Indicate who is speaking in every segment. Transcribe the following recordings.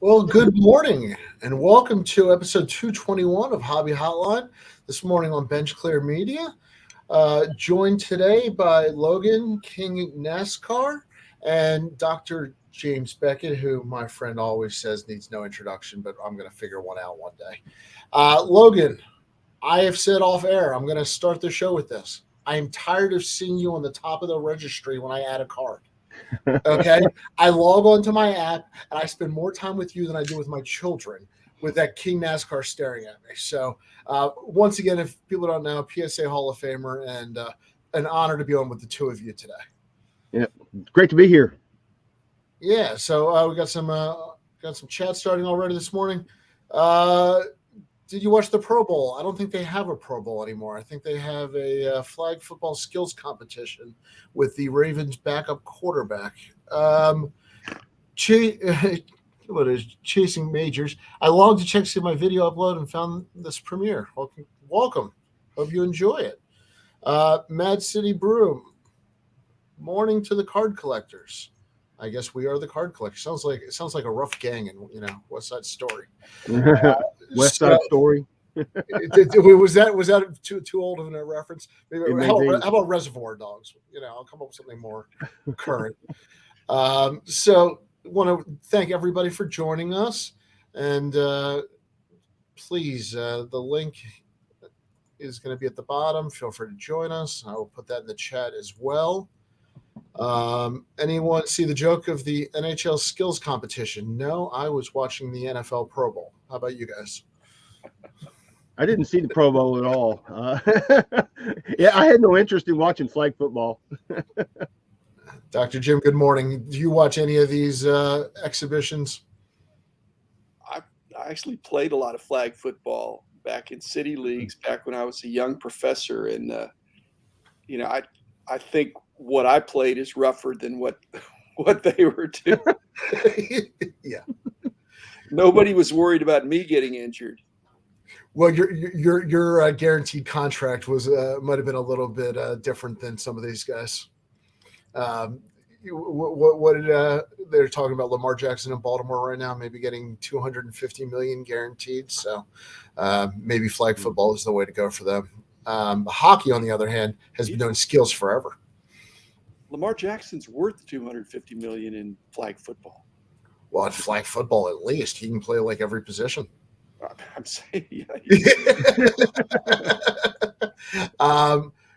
Speaker 1: Well, good morning and welcome to episode 221 of Hobby Hotline. This morning on Bench Clear Media, joined today by Logan King NASCAR and Dr. James Beckett, who my friend always says needs no introduction, but I'm going to figure one out one day. Logan, I have said off air, I'm going to start the show with this. I am tired of seeing you on the top of the registry when I add a card. Okay. I log on to my app and I spend more time with you than I do with my children with that King NASCAR staring at me. So, once again, if people don't know, PSA Hall of Famer and an honor to be on with the two of you today.
Speaker 2: Yeah, great to be here.
Speaker 1: Yeah. So, we got some chat starting already this morning. Did you watch the Pro Bowl? I don't think they have a Pro Bowl anymore. I think they have a flag football skills competition with the Ravens backup quarterback. What is Chasing Majors? I logged to check to see my video upload and found this premiere. Welcome. Hope you enjoy it. Mad City Broom. Morning to the card collectors. I guess we are the card collectors. Sounds like a rough gang in West Side Story.
Speaker 2: West Side Story.
Speaker 1: Was that too old of a reference? Maybe, how about Reservoir Dogs? I'll come up with something more current. So want to thank everybody for joining us, and please, the link is going to be at the bottom. Feel free to join us. I will put that in the chat as well. Anyone see the joke of the NHL skills competition? No, I was watching the NFL Pro Bowl. How about you guys?
Speaker 2: I didn't see the Pro Bowl at all. Yeah, I had no interest in watching flag football.
Speaker 1: Dr. Jim, good morning. Do you watch any of these exhibitions?
Speaker 3: I actually played a lot of flag football back in city leagues, back when I was a young professor. And, I think what I played is rougher than what they were doing.
Speaker 1: Yeah.
Speaker 3: Nobody was worried about me getting injured.
Speaker 1: Well, your guaranteed contract was might have been a little bit different than some of these guys. What did they're talking about Lamar Jackson in Baltimore right now? Maybe getting $250 million guaranteed. So maybe flag football is the way to go for them. Hockey, on the other hand, has been doing skills forever.
Speaker 3: Lamar Jackson's worth $250 million in flag football.
Speaker 1: Well, in flag football, at least he can play like every position.
Speaker 3: I'm saying, yeah.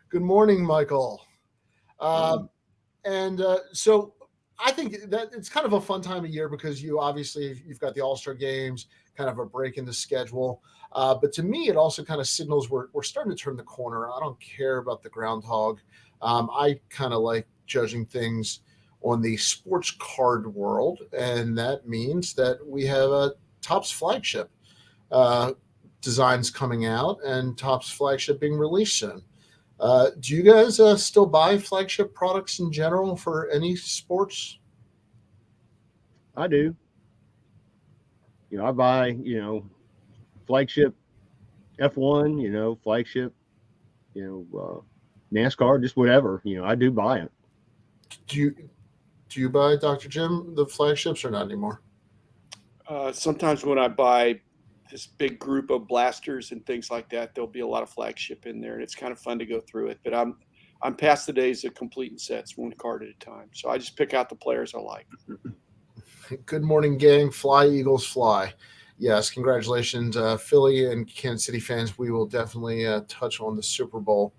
Speaker 1: Good morning, Michael. So I think that it's kind of a fun time of year because you've got the All-Star games, kind of a break in the schedule. But to me, it also kind of signals we're starting to turn the corner. I don't care about the groundhog. I kind of like judging things on the sports card world, and that means that we have a Topps Flagship designs coming out and Topps Flagship being released soon. Do you guys still buy Flagship products in general for any sports?
Speaker 2: I do. I buy, Flagship F1, Flagship, NASCAR, just whatever, I do buy it.
Speaker 1: Do you buy, Dr. Jim, the Flagships or not anymore?
Speaker 3: Sometimes when I buy this big group of blasters and things like that, there'll be a lot of Flagship in there, and it's kind of fun to go through it. But I'm past the days of completing sets, one card at a time. So I just pick out the players I like.
Speaker 1: Good morning, gang. Fly, Eagles, fly. Yes, congratulations, Philly and Kansas City fans. We will definitely touch on the Super Bowl.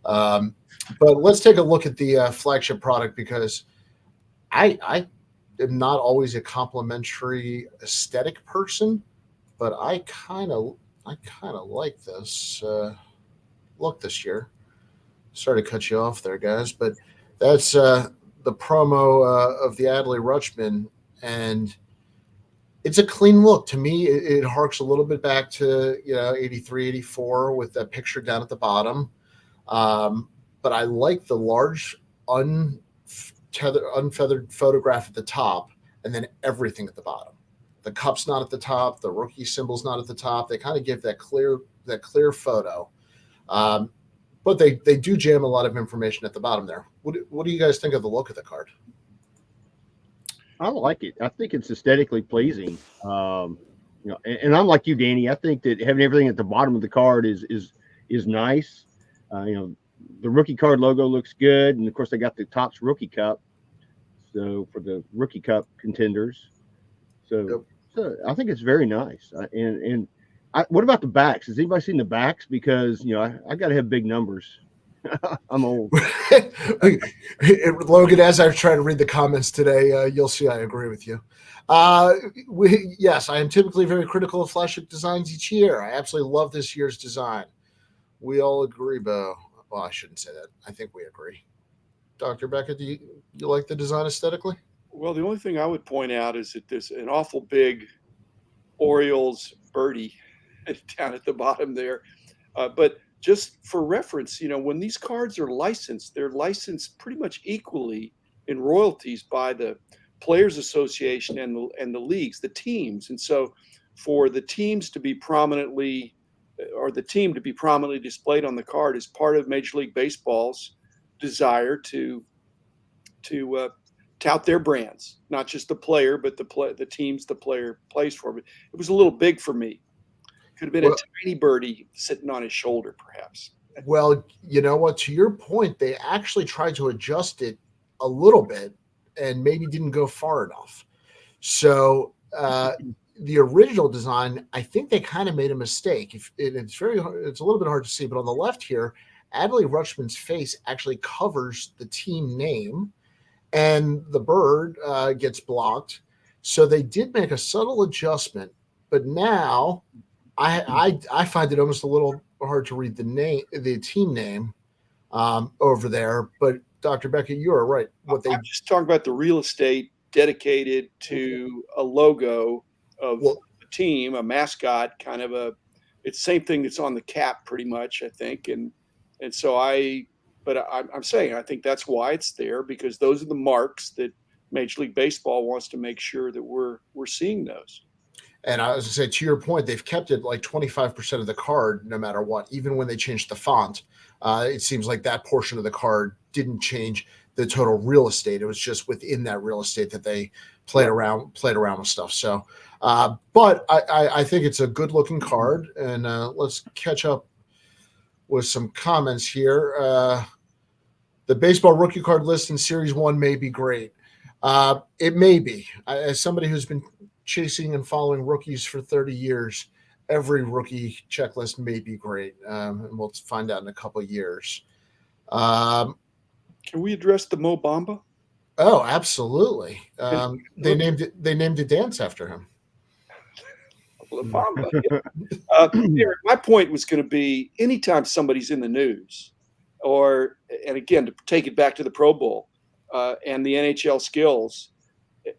Speaker 1: But let's take a look at the Flagship product, because I am not always a complimentary aesthetic person, but I kind of like this look this year. Sorry to cut you off there, guys, but that's the promo of the Adley Rutschman, and it's a clean look. To me, it harks a little bit back to 83, 84 with that picture down at the bottom. But I like the large unfeathered photograph at the top, and then everything at the bottom. The cup's not at the top. The rookie symbol's not at the top. They kind of give that clear photo. But they do jam a lot of information at the bottom there. What do you guys think of the look of the card?
Speaker 2: I like it. I think it's aesthetically pleasing. And I'm like you, Danny. I think that having everything at the bottom of the card is nice. The rookie card logo looks good, and of course they got the Topps Rookie Cup. So for the Rookie Cup contenders, so
Speaker 1: Yep.
Speaker 2: so I think it's very nice. What about the backs? Has anybody seen the backs? Because I got to have big numbers. I'm old.
Speaker 1: Logan, as I try to read the comments today, you'll see I agree with you. Yes, I am typically very critical of Flagship designs each year. I absolutely love this year's design. We all agree, Bo. Well, I shouldn't say that. I think we agree. Dr. Beckett, do you like the design aesthetically?
Speaker 3: Well, the only thing I would point out is that there's an awful big Orioles birdie down at the bottom there. But just for reference, when these cards are licensed, they're licensed pretty much equally in royalties by the Players Association and the leagues, the teams. And so for the teams to be prominently, or the team to be prominently displayed on the card is part of Major League Baseball's desire to tout their brands, not just the player, but the teams the player plays for. But it was a little big for me. Could have been a tiny birdie sitting on his shoulder, perhaps.
Speaker 1: Well, you know what? To your point, they actually tried to adjust it a little bit and maybe didn't go far enough. So the original design, I think they kind of made a mistake. It's a little bit hard to see, but on the left here, Adley Rutschman's face actually covers the team name, and the bird gets blocked. So they did make a subtle adjustment, but now I find it almost a little hard to read the team name over there. But Dr. Beckett, you are right.
Speaker 3: I'm just talking about the real estate dedicated to a logo of a team, a mascot, kind of it's the same thing that's on the cap pretty much, I think. And so I'm saying I think that's why it's there, because those are the marks that Major League Baseball wants to make sure that we're seeing those.
Speaker 1: And I was going to say, to your point, they've kept it like 25% of the card no matter what. Even when they changed the font, it seems like that portion of the card didn't change the total real estate. It was just within that real estate that they played around with stuff. So, but I think it's a good looking card. And let's catch up with some comments here. The baseball rookie card list in Series 1 may be great. It may be. As somebody who's been chasing and following rookies for 30 years, every rookie checklist may be great. And we'll find out in a couple of years.
Speaker 3: Can we address the Mo Bamba?
Speaker 1: Oh, absolutely. They named it dance after him.
Speaker 3: Bamba. Yeah. My point was going to be, anytime somebody's in the news, and again, to take it back to the Pro Bowl and the NHL skills,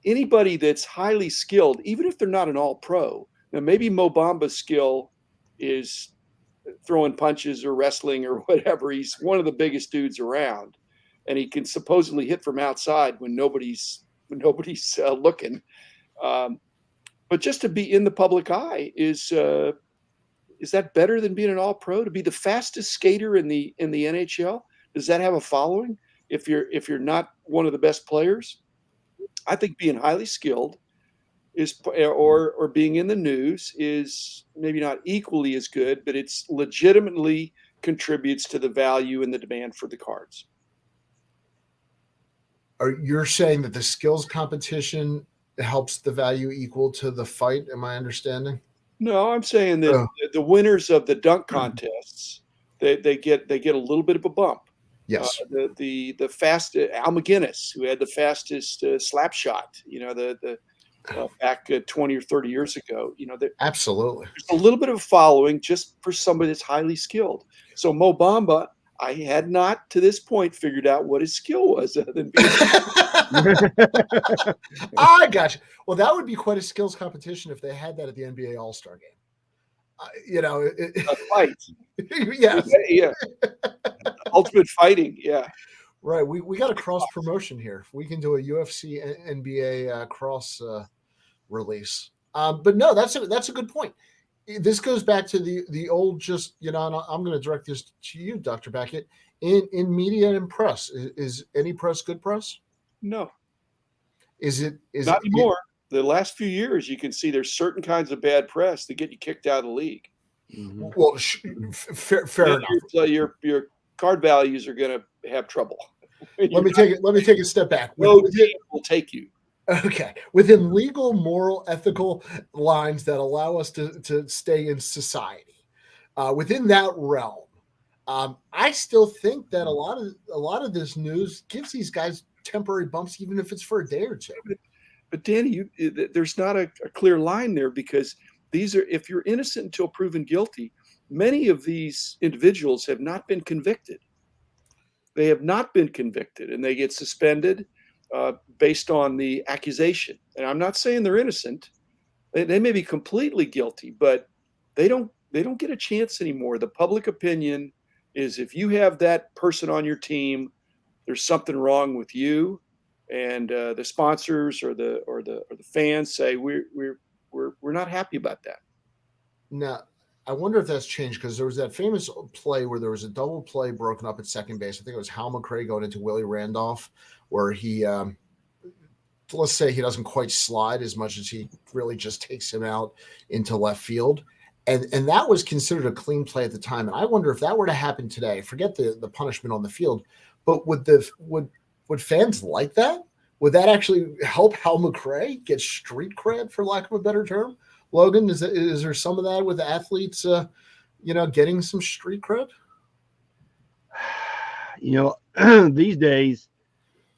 Speaker 3: anybody that's highly skilled, even if they're not an all-pro, now maybe Mo Bamba's skill is throwing punches or wrestling or whatever. He's one of the biggest dudes around, and he can supposedly hit from outside when nobody's looking. But just to be in the public eye is that better than being an all-pro? To be the fastest skater in the NHL, does that have a following? If you're not one of the best players, I think being highly skilled or being in the news is maybe not equally as good, but it's legitimately contributes to the value and the demand for the cards.
Speaker 1: You're saying that the skills competition helps the value equal to the fight? Am I understanding?
Speaker 3: No, I'm saying that the winners of the dunk contests, they get a little bit of a bump.
Speaker 1: Yes.
Speaker 3: The fastest Al McGinnis, who had the fastest slap shot, back 20 or 30 years ago,
Speaker 1: absolutely.
Speaker 3: There's a little bit of a following just for somebody that's highly skilled. So Mo Bamba, I had not to this point figured out what his skill was other than being.
Speaker 1: I got you. Well, that would be quite a skills competition if they had that at the NBA All-Star game.
Speaker 3: Fight.
Speaker 1: Yes.
Speaker 3: Yeah. Ultimate fighting. Yeah.
Speaker 1: Right. We got a cross promotion here. We can do a UFC NBA cross release. But no, that's a good point. This goes back to the old, just, and I'm going to direct this to you, Dr. Beckett. In media and press, is any press good press?
Speaker 3: No. Not anymore. The last few years, you can see there's certain kinds of bad press that get you kicked out of the league.
Speaker 1: Mm-hmm. Well, fair enough.
Speaker 3: Your card values are going to have trouble.
Speaker 1: Let me take a step back.
Speaker 3: No team will take you.
Speaker 1: Okay, within legal, moral, ethical lines that allow us to stay in society, within that realm, I still think that a lot of this news gives these guys temporary bumps, even if it's for a day or two.
Speaker 3: But Danny, there's not a clear line there, because if you're innocent until proven guilty, many of these individuals have not been convicted. They have not been convicted, and they get suspended based on the accusation. And I'm not saying they're innocent. They may be completely guilty, but they don't get a chance anymore. The public opinion is, if you have that person on your team, there's something wrong with you. And the sponsors or the fans say we're not happy about that.
Speaker 1: Now, I wonder if that's changed, because there was that famous play where there was a double play broken up at second base. I think it was Hal McRae going into Willie Randolph, where he, let's say he doesn't quite slide as much as he really just takes him out into left field. And that was considered a clean play at the time. And I wonder if that were to happen today, forget the punishment on the field, but would fans like that? Would that actually help Hal McRae get street cred, for lack of a better term? Logan, is there some of that with athletes, getting some street cred?
Speaker 2: These days,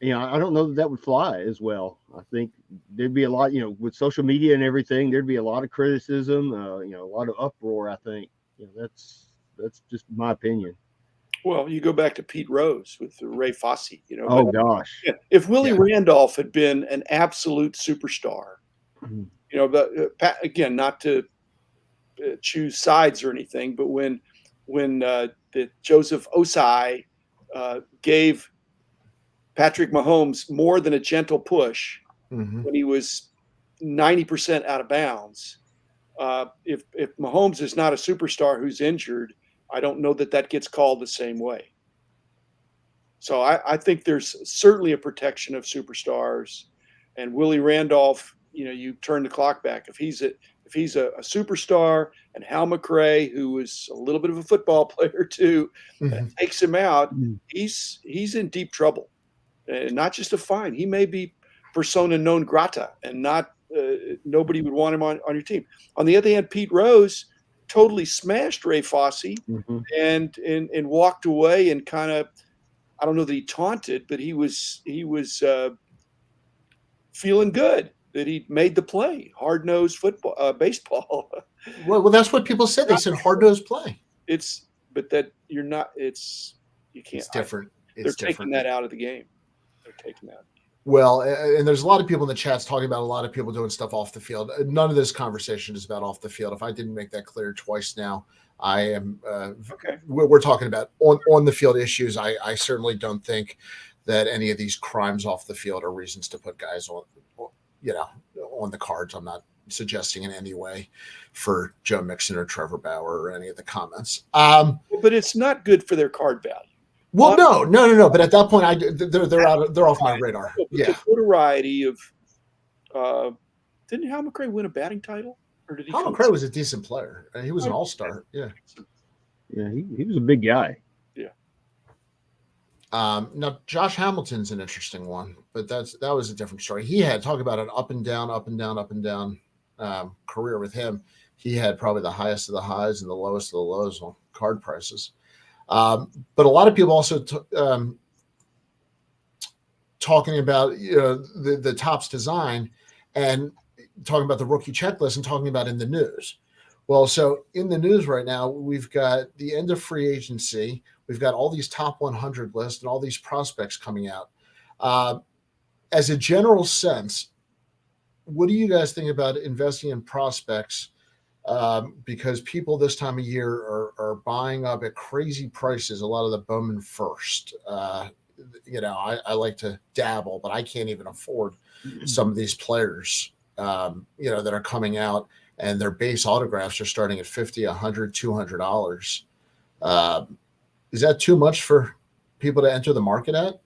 Speaker 2: I don't know that would fly as well. I think there'd be a lot, with social media and everything, there'd be a lot of criticism, a lot of uproar. I think, that's just my opinion.
Speaker 3: Well, you go back to Pete Rose with Ray Fosse,
Speaker 2: Oh, gosh.
Speaker 3: If Willie Randolph had been an absolute superstar, but again, not to choose sides or anything, but when the Joseph Osai gave Patrick Mahomes more than a gentle push when he was 90% out of bounds, if Mahomes is not a superstar who's injured, I don't know that gets called the same way. So I think there's certainly a protection of superstars, and Willie Randolph, you turn the clock back. If he's a superstar, and Hal McRae, who was a little bit of a football player too, takes him out, he's in deep trouble, and not just a fine. He may be persona non grata, and not nobody would want him on your team. On the other hand, Pete Rose totally smashed Ray Fosse and walked away, and kind of, I don't know that he taunted, but he was feeling good that he made the play. Hard-nosed football, baseball.
Speaker 1: Well, that's what people said. They said hard-nosed play.
Speaker 3: You can't. It's
Speaker 1: different.
Speaker 3: They're taking that out of the game. They're taking that.
Speaker 1: Well, and there's a lot of people in the chats talking about a lot of people doing stuff off the field. None of this conversation is about off the field. If I didn't make that clear twice now, I am.
Speaker 3: Okay.
Speaker 1: We're talking about on the field issues. I certainly don't think that any of these crimes off the field are reasons to put guys on the cards. I'm not suggesting in any way for Joe Mixon or Trevor Bauer or any of the comments.
Speaker 3: But it's not good for their card value.
Speaker 1: Well, no. But at that point, they're off my radar.
Speaker 2: Yeah.
Speaker 3: The notoriety of didn't Hal McRae win a batting title, or did he?
Speaker 1: Hal McRae was a decent player. He was an all-star. Yeah.
Speaker 2: Yeah, he was a big guy.
Speaker 3: Yeah.
Speaker 1: Now Josh Hamilton's an interesting one, but that was a different story. He had talk about an up and down career with him. He had probably the highest of the highs and the lowest of the lows on card prices. But a lot of people also talking about the Topps design and talking about the rookie checklist and talking about in the news. Well, so in the news right now, we've got the end of free agency. We've got all these top 100 lists and all these prospects coming out. As a general sense, what do you guys think about investing in prospects? Because people this time of year are buying up at crazy prices. A lot of the Bowman first. I like to dabble, but I can't even afford some of these players, that are coming out, and their base autographs are starting at $50, $100, $200. Is that too much for people to enter the market at?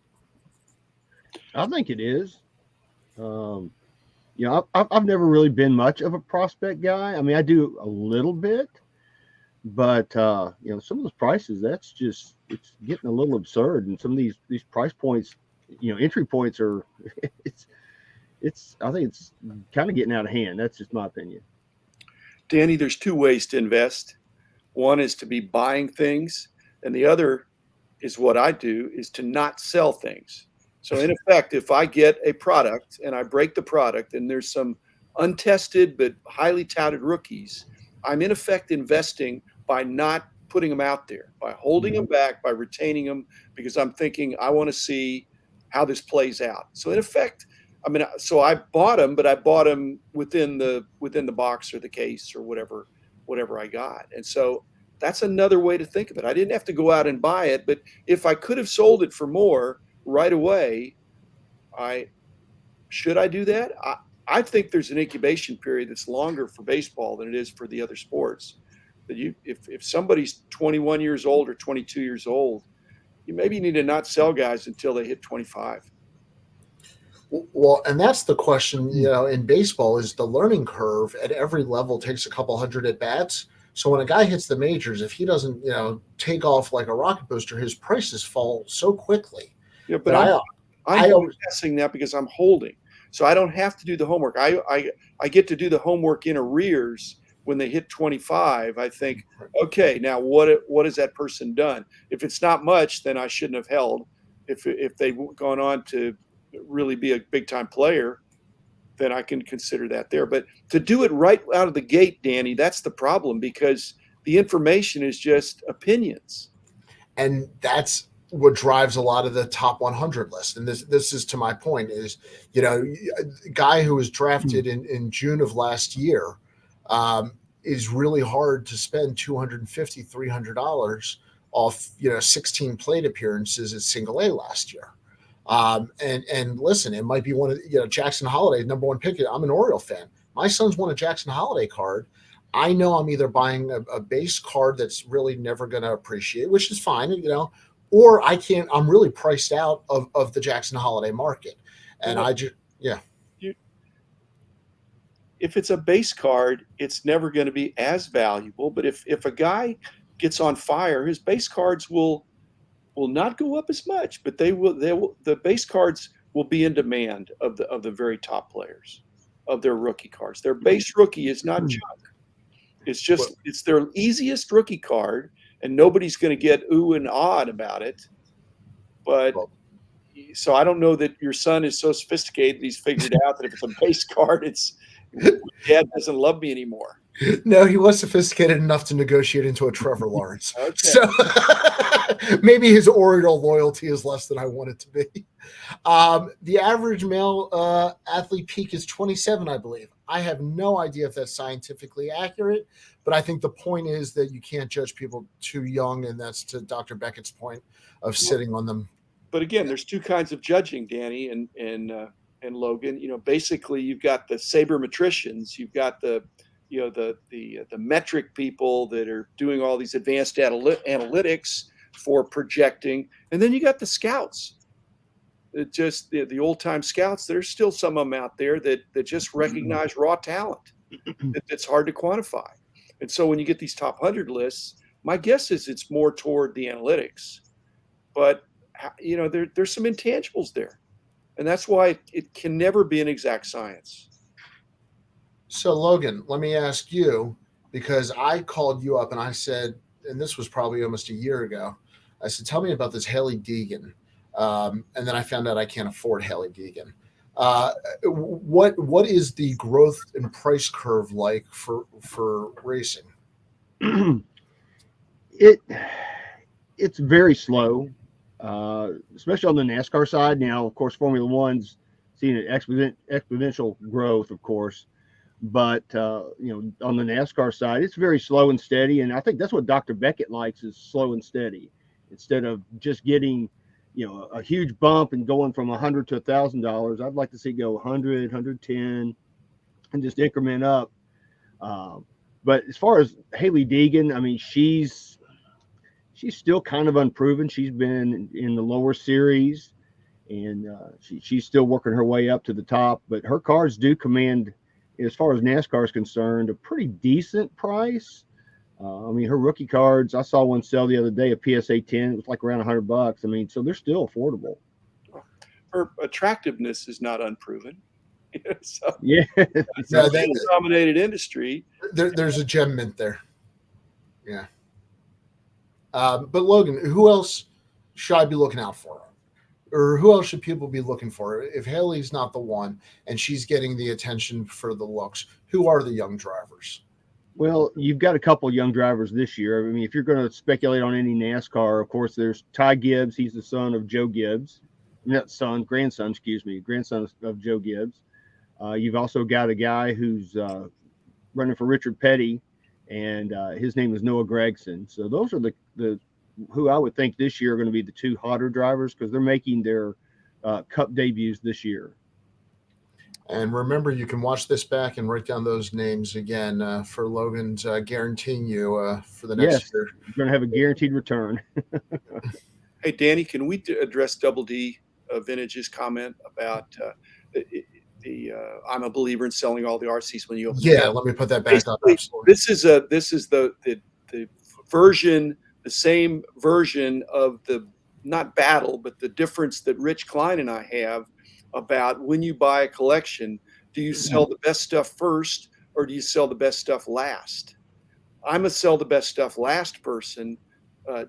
Speaker 2: I think it is. I've never really been much of a prospect guy. I mean, I do a little bit, but some of those prices, it's getting a little absurd. And some of these price points, entry points are, I think it's kind of getting out of hand. That's just my opinion.
Speaker 3: Danny, there's two ways to invest. One is to be buying things, and the other is what I do, is to not sell things. So in effect, if I get a product and I break the product and there's some untested but highly touted rookies, I'm in effect investing by not putting them out there, by holding them back, by retaining them, because I'm thinking I want to see how this plays out. So in effect, so I bought them, but I bought them within the box or the case or whatever I got. And so that's another way to think of it. I didn't have to go out and buy it, but if I could have sold it for more right away, should I do that? I think there's an incubation period that's longer for baseball than it is for the other sports. But if somebody's 21 years old or 22 years old, you maybe need to not sell guys until they hit 25.
Speaker 1: Well, and that's the question, in baseball, is the learning curve at every level takes a couple hundred at bats. So when a guy hits the majors, if he doesn't, take off like a rocket booster, his prices fall so quickly.
Speaker 3: Yeah, but I'm guessing that because I'm holding, so I don't have to do the homework. I get to do the homework in arrears when they hit 25. I think, okay, now what has that person done? If it's not much, then I shouldn't have held. If they've gone on to really be a big time player, then I can consider that there. But to do it right out of the gate, Danny, that's the problem, because the information is just opinions.
Speaker 1: And that's what drives a lot of the top 100 list. And this is to my point is, a guy who was drafted in June of last year is really hard to spend $250, $300 off, 16 plate appearances at single A last year. And listen, it might be one of, Jackson Holliday, number one pick. I'm an Oriole fan. My son's won a Jackson Holliday card. I know I'm either buying a base card that's really never going to appreciate, which is fine, or I'm really priced out of the Jackson Holliday market. And
Speaker 3: if it's a base card, it's never going to be as valuable. But if a guy gets on fire, his base cards will not go up as much, but the base cards will be in demand of the very top players, of their rookie cards. Their base rookie is not junk. It's their easiest rookie card, and nobody's going to get ooh and ahhed about it. But so I don't know that your son is so sophisticated he's figured out that if it's a base card, it's Dad doesn't love me anymore.
Speaker 1: No, he was sophisticated enough to negotiate into a Trevor Lawrence.
Speaker 3: Okay.
Speaker 1: So maybe his Oriole loyalty is less than I want it to be. The average male athlete peak is 27, I believe. I have no idea if that's scientifically accurate, but I think the point is that you can't judge people too young, and that's to Dr. Beckett's point of sitting on them.
Speaker 3: But again, there's two kinds of judging, Danny and Logan. Basically, you've got the sabermetricians, you've got the metric people that are doing all these advanced analytics for projecting, and then you got the scouts. Just the old time scouts. There's still some of them out there that just recognize raw talent. It's hard to quantify. And so when you get these top 100 lists, my guess is it's more toward the analytics, but there's some intangibles there, and that's why it can never be an exact science.
Speaker 1: So Logan, let me ask you, because I called you up and I said, and this was probably almost a year ago, I said, tell me about this Hailie Deegan. And then I found out I can't afford Hailie Deegan. What is the growth and price curve like for racing?
Speaker 2: It's very slow, especially on the NASCAR side. Now, of course, Formula One's seeing an exponential growth, of course. But on the NASCAR side, it's very slow and steady. And I think that's what Dr. Beckett likes, is slow and steady, instead of just getting a huge bump and going from $100 to $1,000. I'd like to see go 100, 110, and just increment up. But as far as Hailie Deegan, I mean, she's still kind of unproven. She's been in the lower series, and she's still working her way up to the top. But her cards do command, as far as NASCAR is concerned, a pretty decent price. I mean, her rookie cards, I saw one sell the other day, a PSA 10. It was like around $100. I mean, so they're still affordable.
Speaker 3: Her attractiveness is not unproven. So
Speaker 2: Yeah,
Speaker 3: it's a dominated industry.
Speaker 1: There's a gem mint there. Yeah. But Logan, who else should I be looking out for? Or who else should people be looking for? If Haley's not the one and she's getting the attention for the looks, who are the young drivers?
Speaker 2: Well, you've got a couple young drivers this year. I mean, if you're going to speculate on any NASCAR, of course, there's Ty Gibbs. He's the son of Joe Gibbs. Not son, grandson of Joe Gibbs. You've also got a guy who's running for Richard Petty, and his name is Noah Gregson. So those are the who I would think this year are going to be the two hotter drivers, because they're making their Cup debuts this year.
Speaker 1: And remember, you can watch this back and write down those names again for Logan's guaranteeing you for the next year.
Speaker 2: You're going to have a guaranteed return.
Speaker 3: Hey, Danny, can we address Double D Vintage's comment about I'm a believer in selling all the RCs when you open
Speaker 1: Yeah, let me put that back up.
Speaker 3: This is the version, the same version of the, not battle, but the difference that Rich Klein and I have about when you buy a collection, do you sell the best stuff first or do you sell the best stuff last? I'm a sell the best stuff last person.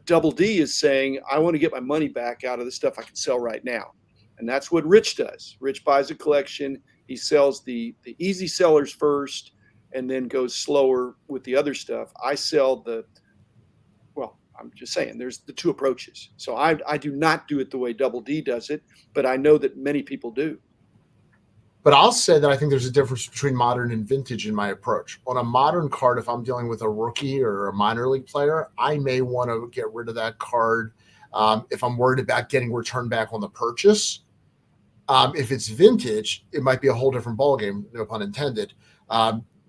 Speaker 3: Double D is saying, I want to get my money back out of the stuff I can sell right now. And that's what Rich does. Rich buys a collection. He sells the easy sellers first and then goes slower with the other stuff. I sell I'm just saying there's the two approaches. So I do not do it the way Double D does it, but I know that many people do.
Speaker 1: But I'll say that I think there's a difference between modern and vintage in my approach. On a modern card, if I'm dealing with a rookie or a minor league player, I may want to get rid of that card if I'm worried about getting returned back on the purchase. If it's vintage, it might be a whole different ballgame, no pun intended,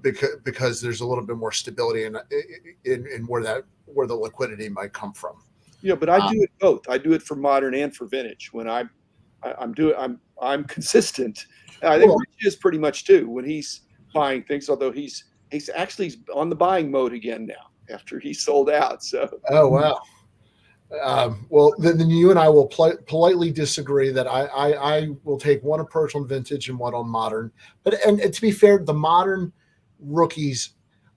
Speaker 1: because there's a little bit more stability in where the liquidity might come from.
Speaker 3: Yeah, but I do it both. I do it for modern and for vintage. When I'm consistent. I think Rich is pretty much too when he's buying things. Although he's actually on the buying mode again now after he sold out. So. Oh
Speaker 1: wow. Well, then you and I will politely disagree that I will take one approach on vintage and one on modern. But and to be fair, the modern rookies,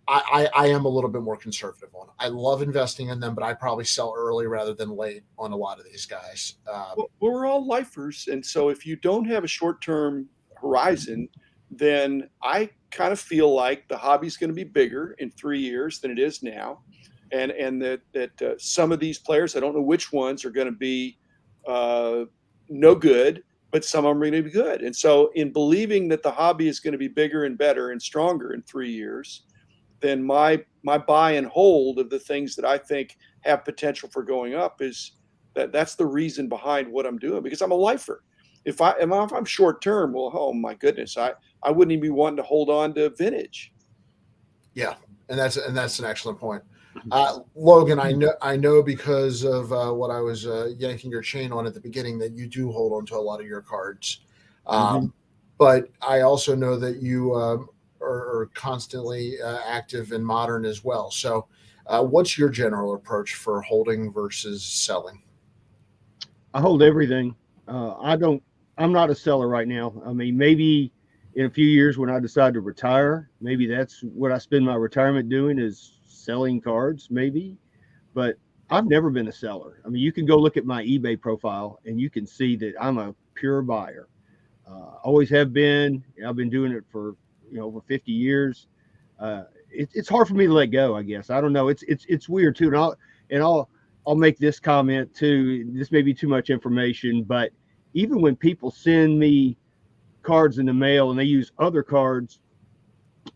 Speaker 1: I am a little bit more conservative on. I love investing in them, but I probably sell early rather than late on a lot of these guys.
Speaker 3: We're all lifers, and so if you don't have a short-term horizon, then I kind of feel like the hobby's going to be bigger in 3 years than it is now. And that some of these players, I don't know which ones are going to be no good, but some of them are going to be good. And so in believing that the hobby is going to be bigger and better and stronger in 3 years, then my buy and hold of the things that I think have potential for going up is that's the reason behind what I'm doing, because I'm a lifer. If I'm short term, well, oh my goodness, I wouldn't even be wanting to hold on to vintage.
Speaker 1: Yeah, and that's an excellent point. Logan, I know because of what I was yanking your chain on at the beginning that you do hold on to a lot of your cards. But I also know that you are constantly active in modern as well. So what's your general approach for holding versus selling?
Speaker 2: I hold everything. I'm not a seller right now. I mean, maybe in a few years when I decide to retire, maybe that's what I spend my retirement doing is selling cards, maybe. But I've never been a seller. I mean, you can go look at my eBay profile and you can see that I'm a pure buyer. Always have been. I've been doing it for over 50 years. It's hard for me to let go, I guess. I don't know. It's weird too. And I'll make this comment too. This may be too much information, but even when people send me cards in the mail and they use other cards,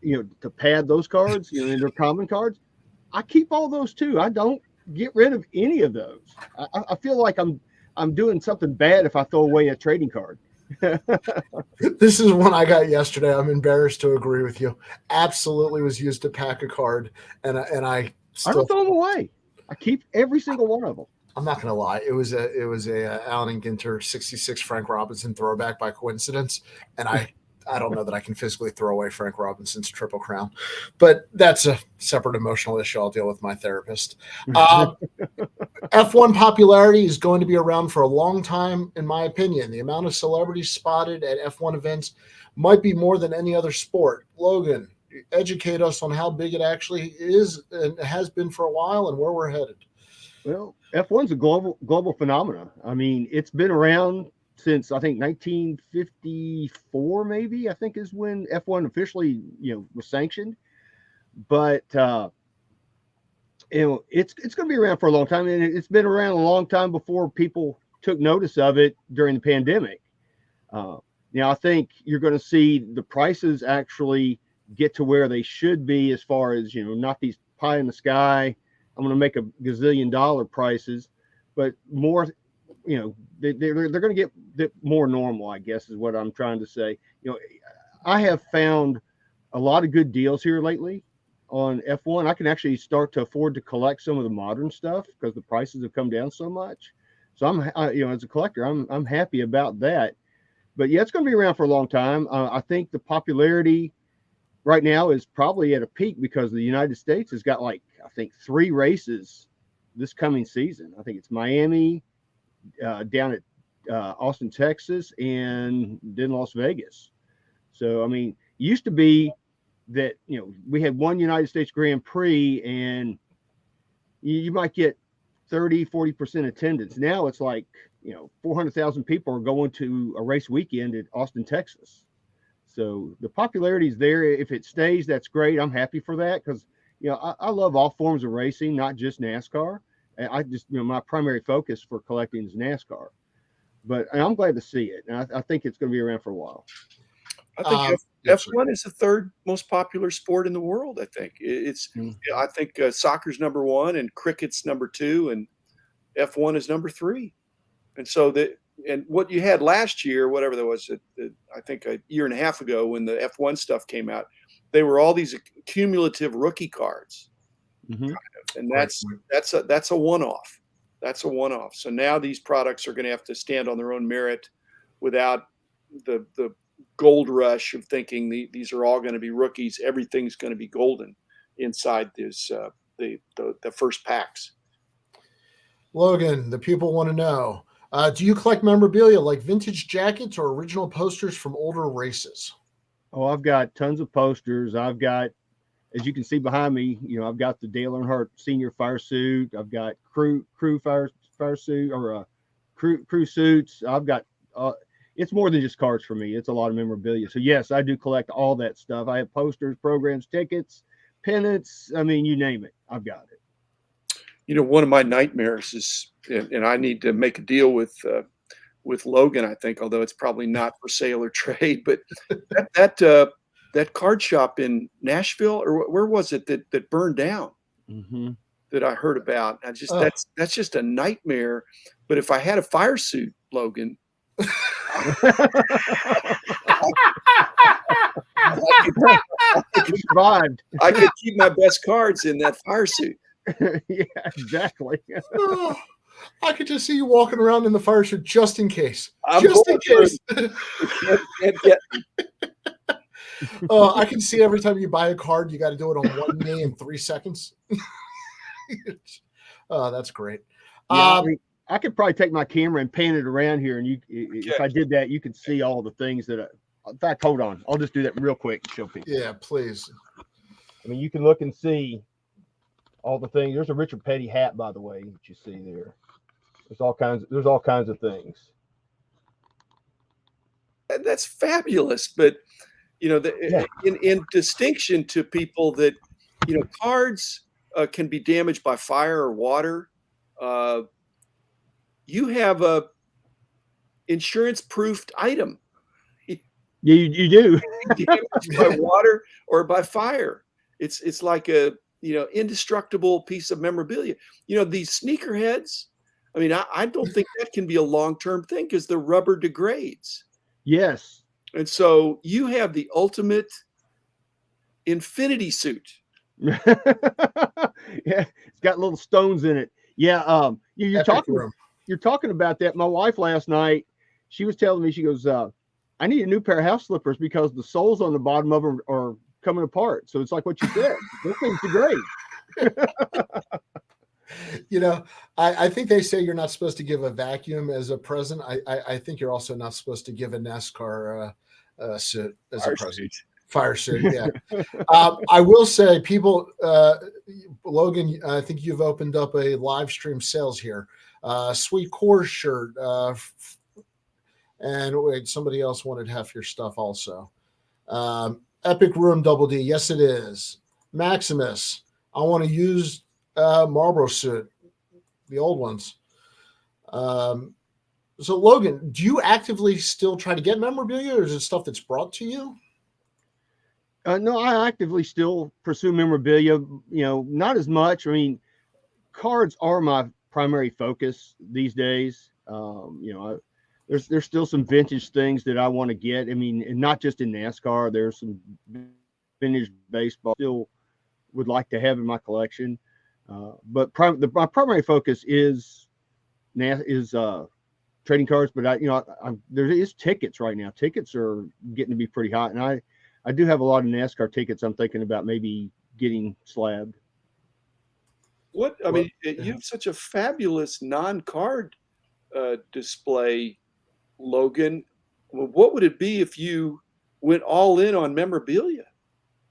Speaker 2: to pad those cards, and they're common cards, I keep all those too. I don't get rid of any of those. I feel like I'm doing something bad if I throw away a trading card.
Speaker 1: This is one I got yesterday. I'm embarrassed to agree with you. Absolutely was used to pack a card, and I
Speaker 2: don't throw them away. I keep every single one of them.
Speaker 1: I'm not going to lie. It was a Allen and Ginter 66 Frank Robinson throwback by coincidence, and I don't know that I can physically throw away Frank Robinson's Triple Crown, but that's a separate emotional issue I'll deal with my therapist. F1 popularity is going to be around for a long time, in my opinion. The amount of celebrities spotted at F1 events might be more than any other sport. Logan, educate us on how big it actually is and has been for a while and where we're headed.
Speaker 2: Well, F1's a global phenomenon. I mean, it's been around since I think 1954, maybe I think is when F1 officially was sanctioned. But it's going to be around for a long time, and it's been around a long time before people took notice of it during the pandemic. Now I think you're going to see the prices actually get to where they should be, as far as not these pie in the sky, I'm going to make $1 gazillion prices, but more, they're going to get more normal, I guess is what I'm trying to say. I have found a lot of good deals here lately on F1. I can actually start to afford to collect some of the modern stuff because the prices have come down so much. So as a collector, I'm happy about that. But yeah, it's going to be around for a long time. I think the popularity right now is probably at a peak because the United States has got I think 3 races this coming season. I think it's Miami, down at Austin, Texas, and then Las Vegas. So, I mean, it used to be that, we had one United States Grand Prix and you might get 30-40% attendance. Now it's 400,000 people are going to a race weekend at Austin, Texas. So the popularity is there. If it stays, that's great. I'm happy for that because, I love all forms of racing, not just NASCAR. I just, my primary focus for collecting is NASCAR. But I'm glad to see it. And I think it's going to be around for a while.
Speaker 3: I think F1 is the 3rd most popular sport in the world. I think I think soccer's number 1 and cricket's number 2 and F1 is number 3. And so and what you had last year, whatever that was, I think a year and a half ago when the F1 stuff came out, they were all these cumulative rookie cards, kind of, and that's a one-off. That's a one-off. So now these products are going to have to stand on their own merit without the gold rush of thinking these are all going to be rookies. Everything's going to be golden inside this the first packs.
Speaker 1: Logan, the people want to know. Do you collect memorabilia like vintage jackets or original posters from older races?
Speaker 2: Oh, I've got tons of posters. I've got, as you can see behind me, I've got the Dale Earnhardt Senior fire suit. I've got crew fire suit or crew suits. I've got, it's more than just cards for me. It's a lot of memorabilia. So yes, I do collect all that stuff. I have posters, programs, tickets, pennants. I mean, you name it, I've got it.
Speaker 3: One of my nightmares is, and I need to make a deal with Logan, I think, although it's probably not for sale or trade, but that card shop in Nashville, or where was it that burned down, that I heard about. That's just a nightmare. But if I had a fire suit, Logan, I could keep my best cards in that fire suit.
Speaker 2: Yeah, exactly.
Speaker 1: I could just see you walking around in the fire suit just in case. I can see every time you buy a card, you got to do it on one knee in 3 seconds. Oh, that's great.
Speaker 2: Yeah, I could probably take my camera and pan it around here, and if I did that, you could see all the things that. In fact, hold on, I'll just do that real quick and show people.
Speaker 1: Yeah, please.
Speaker 2: I mean, you can look and see all the things. There's a Richard Petty hat, by the way, that you see there. There's all kinds of things.
Speaker 3: That's fabulous, but in distinction to people that cards can be damaged by fire or water. You have a insurance-proofed item.
Speaker 2: Yeah, you do.
Speaker 3: Damaged by water or by fire. It's like a indestructible piece of memorabilia. These sneakerheads. I mean, I don't think that can be a long-term thing because the rubber degrades.
Speaker 2: Yes.
Speaker 3: And so you have the ultimate infinity suit.
Speaker 2: Yeah, it's got little stones in it. Yeah. You're
Speaker 1: Epic
Speaker 2: talking.
Speaker 1: room.
Speaker 2: You're talking about that. My wife last night, she was telling me, she goes, I need a new pair of house slippers because the soles on the bottom of them are coming apart. So it's like what you said. Those things are great.
Speaker 1: You know, I think they say you're not supposed to give a vacuum as a present. I think you're also not supposed to give a NASCAR suit as a present. Fire suit, yeah. I will say, people, Logan, I think you've opened up a live stream sales here. Sweet Coors shirt, and wait, somebody else wanted half your stuff also. Epic Room Double D, yes it is. Maximus, I want to use Marlboro suit, the old ones. So Logan, do you actively still try to get memorabilia, or is it stuff that's brought to you?
Speaker 2: No, I actively still pursue memorabilia. Not as much. I mean, cards are my primary focus these days. There's still some vintage things that I want to get. I mean, and not just in NASCAR. There's some vintage baseball still would like to have in my collection. But my primary focus is trading cards. But there is tickets right now. Tickets are getting to be pretty hot, and I do have a lot of NASCAR tickets. I'm thinking about maybe getting slabbed.
Speaker 3: You have such a fabulous non-card display, Logan. Well, what would it be if you went all in on memorabilia?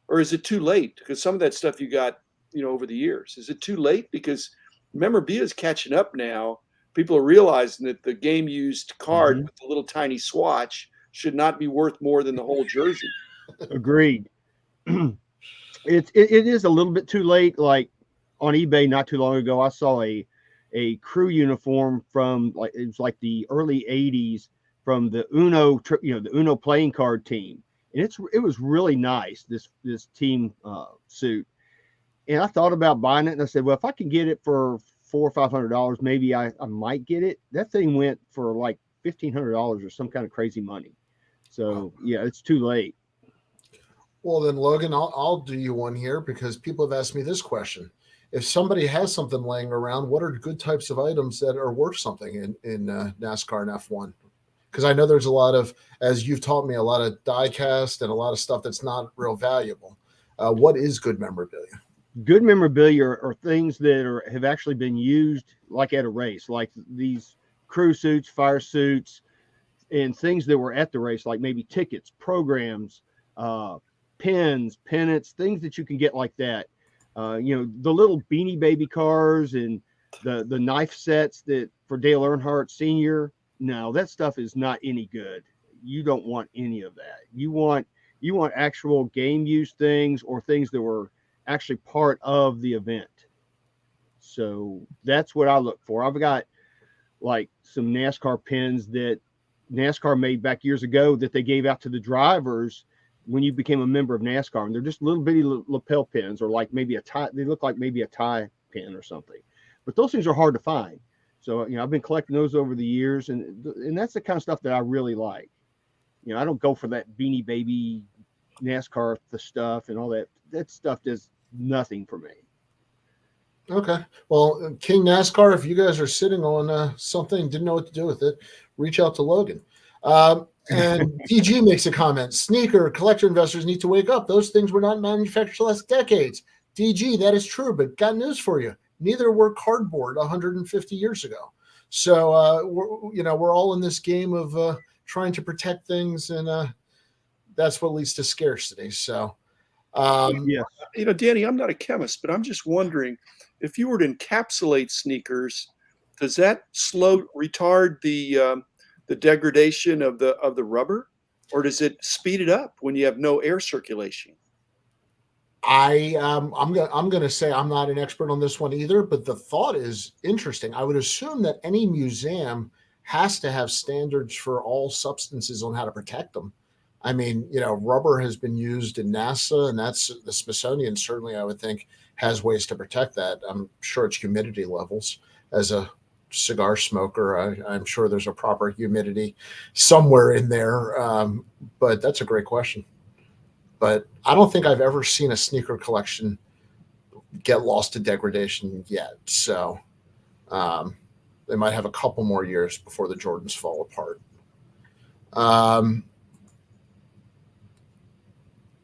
Speaker 3: Or is it too late? Because some of that stuff you got, over the years. Is it too late? Because memorabilia is catching up now. People are realizing that the game used card with the little tiny swatch should not be worth more than the whole jersey.
Speaker 2: Agreed. It is a little bit too late. Like on eBay not too long ago, I saw a crew uniform from it was like the early 80s from the Uno playing card team. And it was really nice, this team suit. And I thought about buying it, and I said, well, if I can get it for $400 or $500, maybe I might get it. That thing went for like $1,500 or some kind of crazy money. So yeah, it's too late.
Speaker 1: Well, then, Logan, I'll do you one here, because people have asked me this question. If somebody has something laying around, what are good types of items that are worth something in NASCAR and F1? Because I know there's a lot of, as you've taught me, a lot of die cast and a lot of stuff that's not real valuable. What is good memorabilia?
Speaker 2: Good memorabilia are things that have actually been used, like at a race, like these crew suits, fire suits, and things that were at the race, like maybe tickets, programs, pins, pennants, things that you can get like that. The little Beanie Baby cars and the knife sets that for Dale Earnhardt Sr. No, that stuff is not any good. You don't want any of that. You want actual game use things, or things that were actually part of the event. So that's what I look for. I've got like some NASCAR pins that NASCAR made back years ago that they gave out to the drivers when you became a member of NASCAR, and they're just little bitty lapel pins, or like maybe a tie. They look like maybe a tie pin or something, but those things are hard to find. So, I've been collecting those over the years, and that's the kind of stuff that I really like. I don't go for that Beanie Baby NASCAR stuff and all that. That stuff does nothing for me.
Speaker 1: Okay. Well, King NASCAR, if you guys are sitting on something, didn't know what to do with it, reach out to Logan. And DG makes a comment. Sneaker collector investors need to wake up. Those things were not manufactured last decades. DG, that is true, but got news for you. Neither were cardboard 150 years ago. So, we're all in this game of trying to protect things, and that's what leads to scarcity. So,
Speaker 2: yeah.
Speaker 3: Danny, I'm not a chemist, but I'm just wondering, if you were to encapsulate sneakers, does that retard the degradation of the rubber, or does it speed it up when you have no air circulation?
Speaker 1: I'm gonna say I'm not an expert on this one either, but the thought is interesting. I would assume that any museum has to have standards for all substances on how to protect them. I mean, rubber has been used in NASA, and that's the Smithsonian. Certainly, I would think, has ways to protect that. I'm sure it's humidity levels. As a cigar smoker, I'm sure there's a proper humidity somewhere in there. But that's a great question. But I don't think I've ever seen a sneaker collection get lost to degradation yet. So They might have a couple more years before the Jordans fall apart.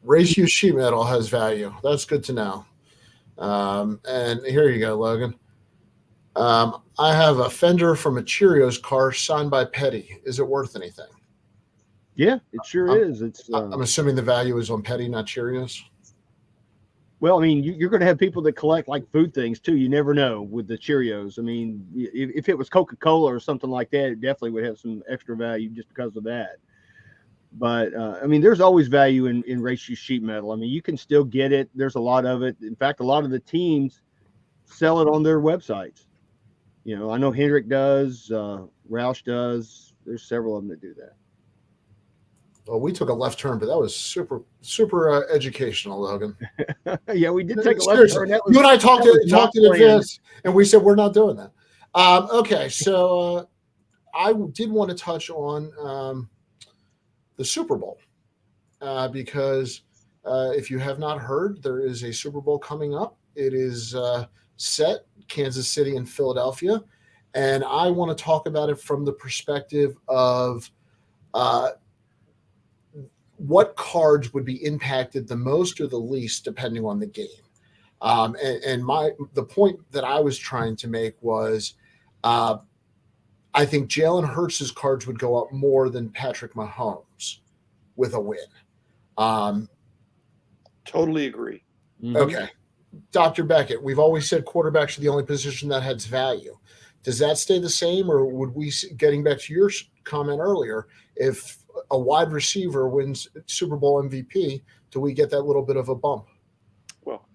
Speaker 1: Race use sheet metal has value. That's good to know. And here you go, Logan. I have a fender from a Cheerios car signed by Petty. Is it worth anything?
Speaker 2: Yeah, it sure is.
Speaker 1: I'm assuming the value is on Petty, not Cheerios.
Speaker 2: Well, I mean, you're going to have people that collect like food things too. You never know with the Cheerios. I mean, if it was Coca-Cola or something like that, it definitely would have some extra value just because of that. But I mean, there's always value in race use sheet metal. I mean, you can still get it. There's a lot of it. In fact, a lot of the teams sell it on their websites. You know, I know Hendrick does, Roush does. There's several of them that do that.
Speaker 1: Well, we took a left turn, but that was super educational, Logan.
Speaker 2: Yeah, we did take a left turn.
Speaker 1: You and I talked in advance, and we said we're not doing that. Okay, so I did want to touch on the Super Bowl because if you have not heard, there is a Super Bowl coming up. It is set, Kansas City and Philadelphia, and I want to talk about it from the perspective of what cards would be impacted the most or the least depending on the game. And the point that I was trying to make was I think Jalen Hurts' cards would go up more than Patrick Mahomes with a win.
Speaker 3: Totally agree.
Speaker 1: Okay. Dr. Beckett, we've always said quarterbacks are the only position that has value. Does that stay the same, or would we, getting back to your comment earlier, if a wide receiver wins Super Bowl MVP, do we get that little bit of a bump?
Speaker 3: Well,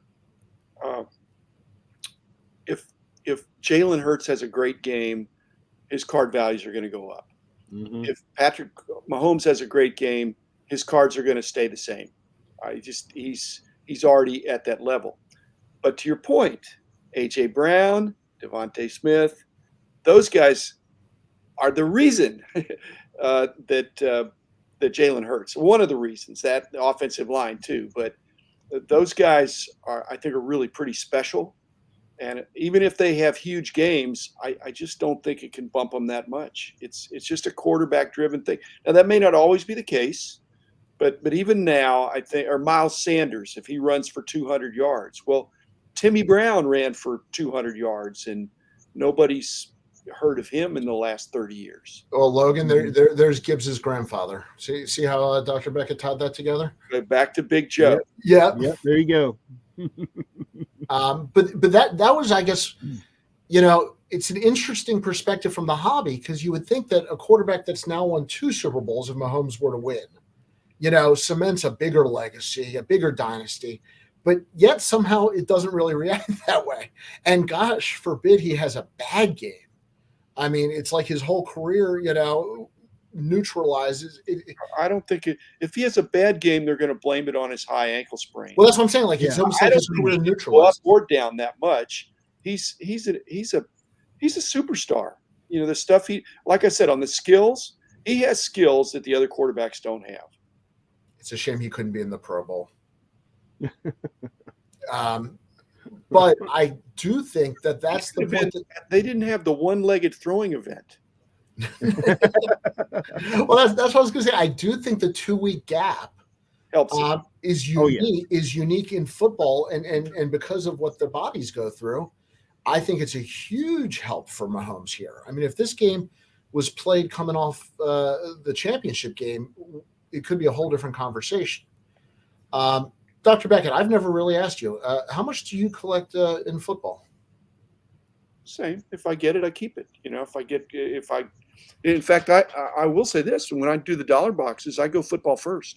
Speaker 3: if Jalen Hurts has a great game, his card values are going to go up. Mm-hmm. If Patrick Mahomes has a great game, his cards are going to stay the same. He's already at that level. But to your point, A.J. Brown, Devontae Smith, those guys are the reason that Jalen Hurts. One of the reasons, that the offensive line too. But those guys I think are really pretty special. And even if they have huge games, I just don't think it can bump them that much. It's just a quarterback-driven thing. Now, that may not always be the case, but even now, I think, or Miles Sanders, if he runs for 200 yards. Well, Timmy Brown ran for 200 yards, and nobody's heard of him in the last 30 years.
Speaker 1: Well, Logan, there's Gibbs's grandfather. See how Dr. Beckett tied that together?
Speaker 3: Back to Big Joe.
Speaker 1: Yeah.
Speaker 2: There you go.
Speaker 1: But that was, I guess, it's an interesting perspective from the hobby, because you would think that a quarterback that's now won 2 Super Bowls, if Mahomes were to win, cements a bigger legacy, a bigger dynasty. But yet somehow it doesn't really react that way. And gosh forbid he has a bad game. I mean, it's like his whole career, neutralizes it.
Speaker 3: I don't think if he has a bad game, they're going to blame it on his high ankle sprain.
Speaker 1: Well, that's what I'm saying. Like, it's almost like his career neutralized.
Speaker 3: Up or down that much. He's a superstar. The stuff like I said, on the skills, he has skills that the other quarterbacks don't have.
Speaker 1: It's a shame he couldn't be in the Pro Bowl. But I do think that's the point.
Speaker 3: They didn't have the one-legged throwing event.
Speaker 1: Well, that's what I was going to say. I do think the 2-week gap
Speaker 3: helps.
Speaker 1: Is unique in football, and because of what their bodies go through, I think it's a huge help for Mahomes here. I mean, if this game was played coming off the championship game, it could be a whole different conversation. Dr. Beckett, I've never really asked you, how much do you collect in football?
Speaker 3: Same. If I get it, I keep it. In fact, I will say this: when I do the dollar boxes, I go football first,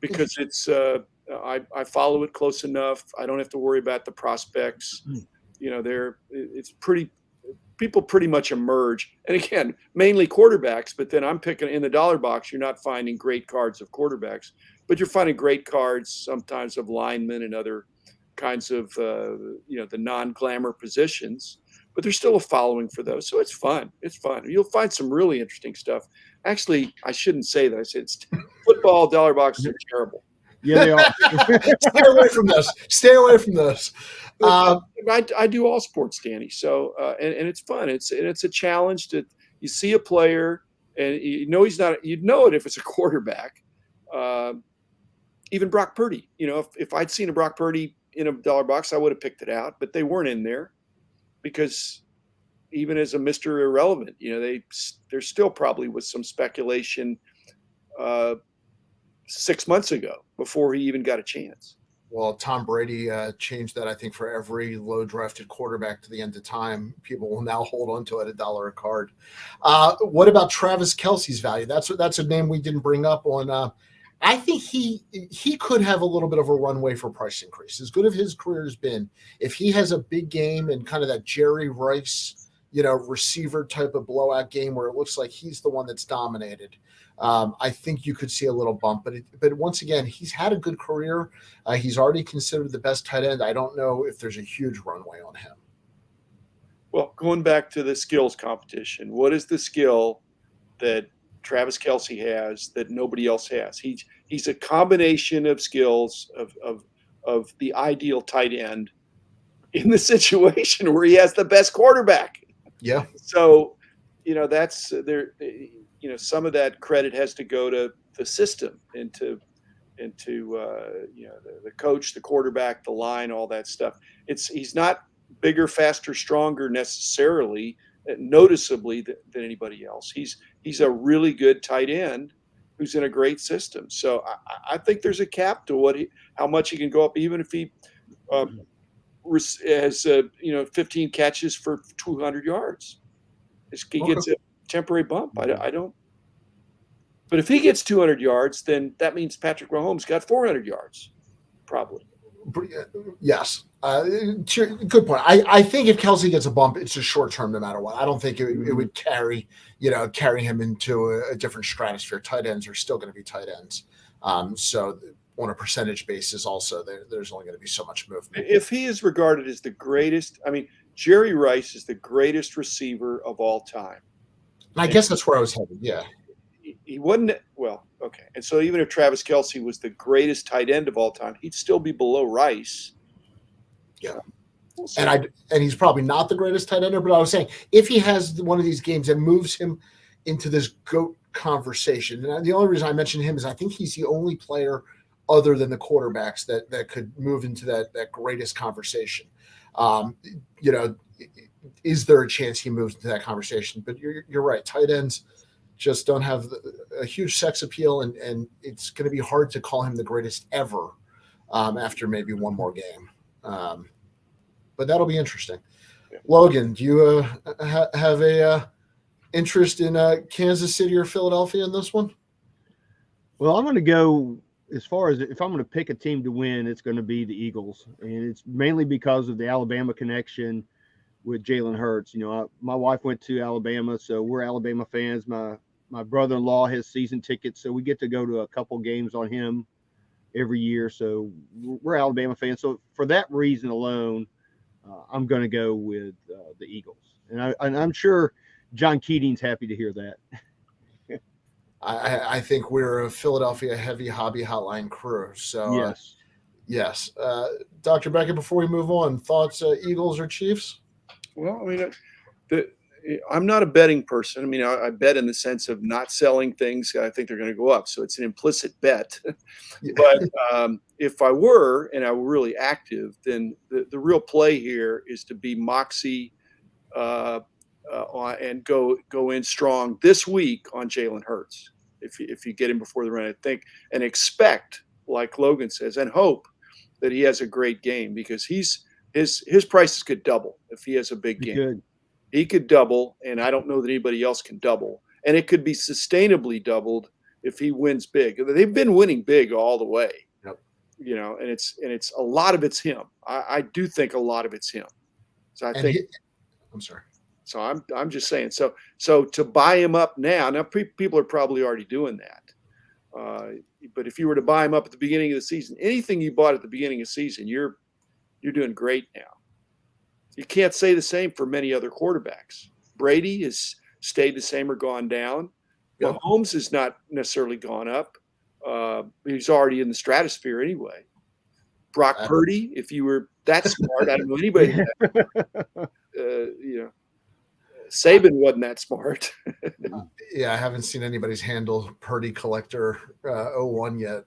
Speaker 3: because it's I follow it close enough. I don't have to worry about the prospects. It's pretty. People pretty much emerge, and again, mainly quarterbacks. But then I'm picking in the dollar box. You're not finding great cards of quarterbacks, but you're finding great cards sometimes of linemen and other kinds of the non-glamour positions. But there's still a following for those, so it's fun. It's fun. You'll find some really interesting stuff. Actually, I shouldn't say that. I said football dollar boxes are terrible.
Speaker 2: Yeah, they are.
Speaker 1: Stay away from this. Stay away from this.
Speaker 3: I do all sports, Danny. So and it's fun. It's a challenge to you see a player and you know he's not. You'd know it if it's a quarterback. Even Brock Purdy. You know, if I'd seen a Brock Purdy in a dollar box, I would have picked it out. But they weren't in there because even as a Mr. Irrelevant, you know, there still probably was some speculation 6 months ago before he even got a chance.
Speaker 1: Well, Tom Brady changed that, I think, for every low drafted quarterback to the end of time. People will now hold on to it $1 a card. What about Travis Kelce's value? That's a name we didn't bring up on. I think he could have a little bit of a runway for price increase. As good as his career has been, if he has a big game and kind of that Jerry Rice, receiver type of blowout game where it looks like he's the one that's dominated, I think you could see a little bump. But once again, he's had a good career. He's already considered the best tight end. I don't know if there's a huge runway on him.
Speaker 3: Well, going back to the skills competition, what is the skill that Travis Kelce has that nobody else has? He's a combination of skills of the ideal tight end in the situation where he has the best quarterback.
Speaker 1: Yeah.
Speaker 3: So, that's there. Some of that credit has to go to the system and to the coach, the quarterback, the line, all that stuff. He's not bigger, faster, stronger necessarily, noticeably than anybody else. He's a really good tight end who's in a great system. So I think there's a cap to how much he can go up, even if he has 15 catches for 200 yards. He gets a temporary bump. I don't. But if he gets 200 yards, then that means Patrick Mahomes got 400 yards, probably.
Speaker 1: Yes. Good point. I think if Kelce gets a bump, it's just short term no matter what. I don't think it would carry him into a different stratosphere. Tight ends are still going to be tight ends. So on a percentage basis also, there's only going to be so much movement.
Speaker 3: If he is regarded as the greatest, Jerry Rice is the greatest receiver of all time.
Speaker 1: And I guess that's where I was headed, yeah.
Speaker 3: He wasn't okay. And so even if Travis Kelce was the greatest tight end of all time, he'd still be below Rice.
Speaker 1: Yeah, and he's probably not the greatest tight ender, but I was saying if he has one of these games that moves him into this GOAT conversation, and the only reason I mention him is I think he's the only player other than the quarterbacks that could move into that greatest conversation. Is there a chance he moves into that conversation? But you're right, tight ends just don't have a huge sex appeal, and it's going to be hard to call him the greatest ever after maybe one more game. But that'll be interesting. Yeah. Logan, do you have a interest in Kansas City or Philadelphia in this one?
Speaker 2: Well, I'm going to go as far as if I'm going to pick a team to win, it's going to be the Eagles. And it's mainly because of the Alabama connection with Jalen Hurts. My wife went to Alabama, so we're Alabama fans. My brother-in-law has season tickets, so we get to go to a couple games on him every year. So we're Alabama fans. So for that reason alone, I'm going to go with the Eagles. And I'm sure John Keating's happy to hear that.
Speaker 1: I think we're a Philadelphia heavy hobby hotline crew. So yes. Dr. Beckett, before we move on, thoughts, Eagles or Chiefs?
Speaker 3: Well, I'm not a betting person. I bet in the sense of not selling things. I think they're going to go up. So it's an implicit bet. But if I were, and I were really active, then the real play here is to be moxie and go in strong this week on Jalen Hurts. If you get him before the run, I think, and expect, like Logan says, and hope that he has a great game, because his prices could double if he has a big game.
Speaker 2: Good.
Speaker 3: He could double, and I don't know that anybody else can double. And it could be sustainably doubled if he wins big. They've been winning big all the way.
Speaker 1: Yep.
Speaker 3: And it's a lot of it's him. I do think a lot of it's him. So
Speaker 1: I'm sorry.
Speaker 3: So I'm just saying. So to buy him up now people are probably already doing that. But if you were to buy him up at the beginning of the season, anything you bought at the beginning of the season, you're doing great now. You can't say the same for many other quarterbacks. Brady has stayed the same or gone down.
Speaker 1: Yep.
Speaker 3: Mahomes has not necessarily gone up. He's already in the stratosphere anyway. Brock Purdy, if you were that smart, I don't know anybody. Saban wasn't that smart.
Speaker 1: Yeah, I haven't seen anybody's handle Purdy Collector 01 yet.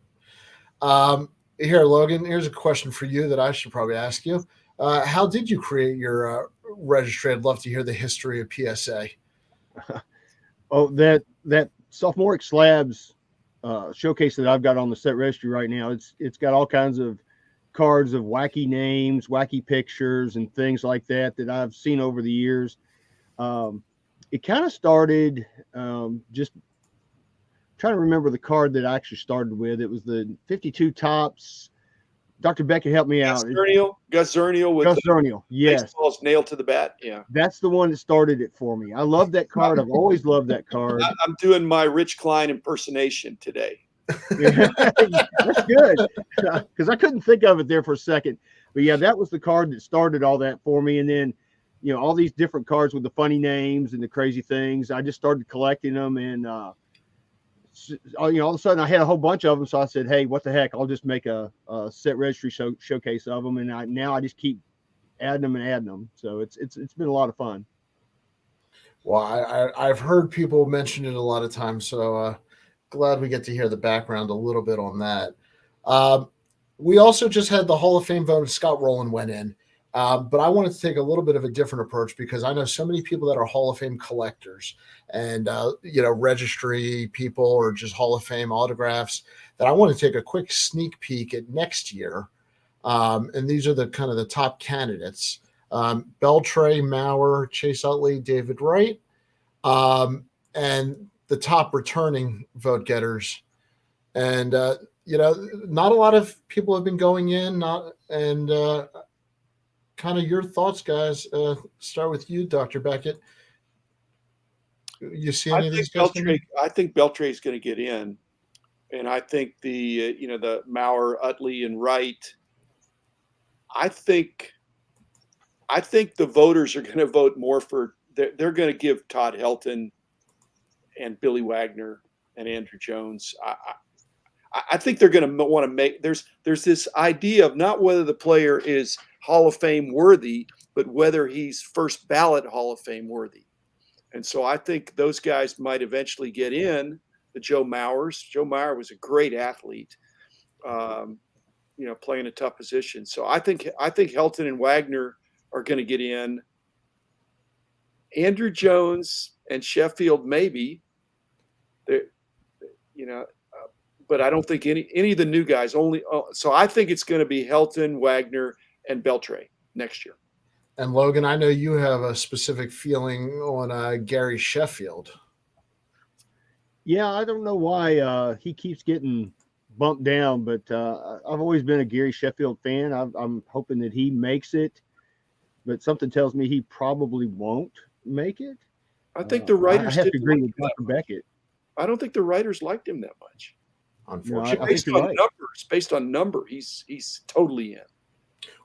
Speaker 1: Here, Logan, here's a question for you that I should probably ask you. How did you create your registry? I'd love to hear the history of PSA.
Speaker 2: Oh, that sophomoric slabs showcase that I've got on the set registry right now. It's got all kinds of cards of wacky names, wacky pictures, and things like that I've seen over the years. It kind of started just trying to remember the card that I actually started with. It was the 52 Topps. Dr. Beckett helped me out.
Speaker 3: Gus Zernial with
Speaker 2: Gus Zernial, yes.
Speaker 3: Baseball's nailed to the bat. Yeah.
Speaker 2: That's the one that started it for me. I love that card. I've always loved that card.
Speaker 3: I'm doing my Rich Klein impersonation today.
Speaker 2: That's good, because I couldn't think of it there for a second. But yeah, that was the card that started all that for me. And then, all these different cards with the funny names and the crazy things. I just started collecting them, and all of a sudden I had a whole bunch of them. So I said, hey, what the heck? I'll just make a set registry showcase of them, and now I just keep adding them. So it's been a lot of fun.
Speaker 1: Well, I've heard people mention it a lot of times, so glad we get to hear the background a little bit on that. We also just had the Hall of Fame vote. Scott Rowland went in. But I wanted to take a little bit of a different approach, because I know so many people that are Hall of Fame collectors and, registry people or just Hall of Fame autographs, that I want to take a quick sneak peek at next year. And these are the kind of the top candidates: Beltray, Maurer, Chase Utley, David Wright, and the top returning vote getters. And, not a lot of people have been going in, kind of your thoughts, guys. Start with you, Dr. Beckett. You see any of these guys?
Speaker 3: I think Beltray is going to get in, and I think the Maurer, Utley, and Wright. I think the voters are going to vote more for. They're going to give Todd Helton and Billy Wagner and Andrew Jones. I think they're going to want to make. There's this idea of not whether the player is Hall of Fame worthy, but whether he's first ballot Hall of Fame worthy. And so I think those guys might eventually get in. The Joe Mauers. Joe Mauer was a great athlete, playing a tough position. So I think Helton and Wagner are going to get in. Andrew Jones and Sheffield maybe. But I don't think any of the new guys. So I think it's going to be Helton, Wagner, and Beltray next year.
Speaker 1: And Logan, I know you have a specific feeling on Gary Sheffield.
Speaker 2: Yeah, I don't know why he keeps getting bumped down, but I've always been a Gary Sheffield fan. I'm hoping that he makes it, but something tells me he probably won't make it.
Speaker 3: I think the writers.
Speaker 2: I have to agree with Dr. Beckett.
Speaker 3: I don't think the writers liked him that much.
Speaker 1: Unfortunately,
Speaker 3: based on number, he's totally in.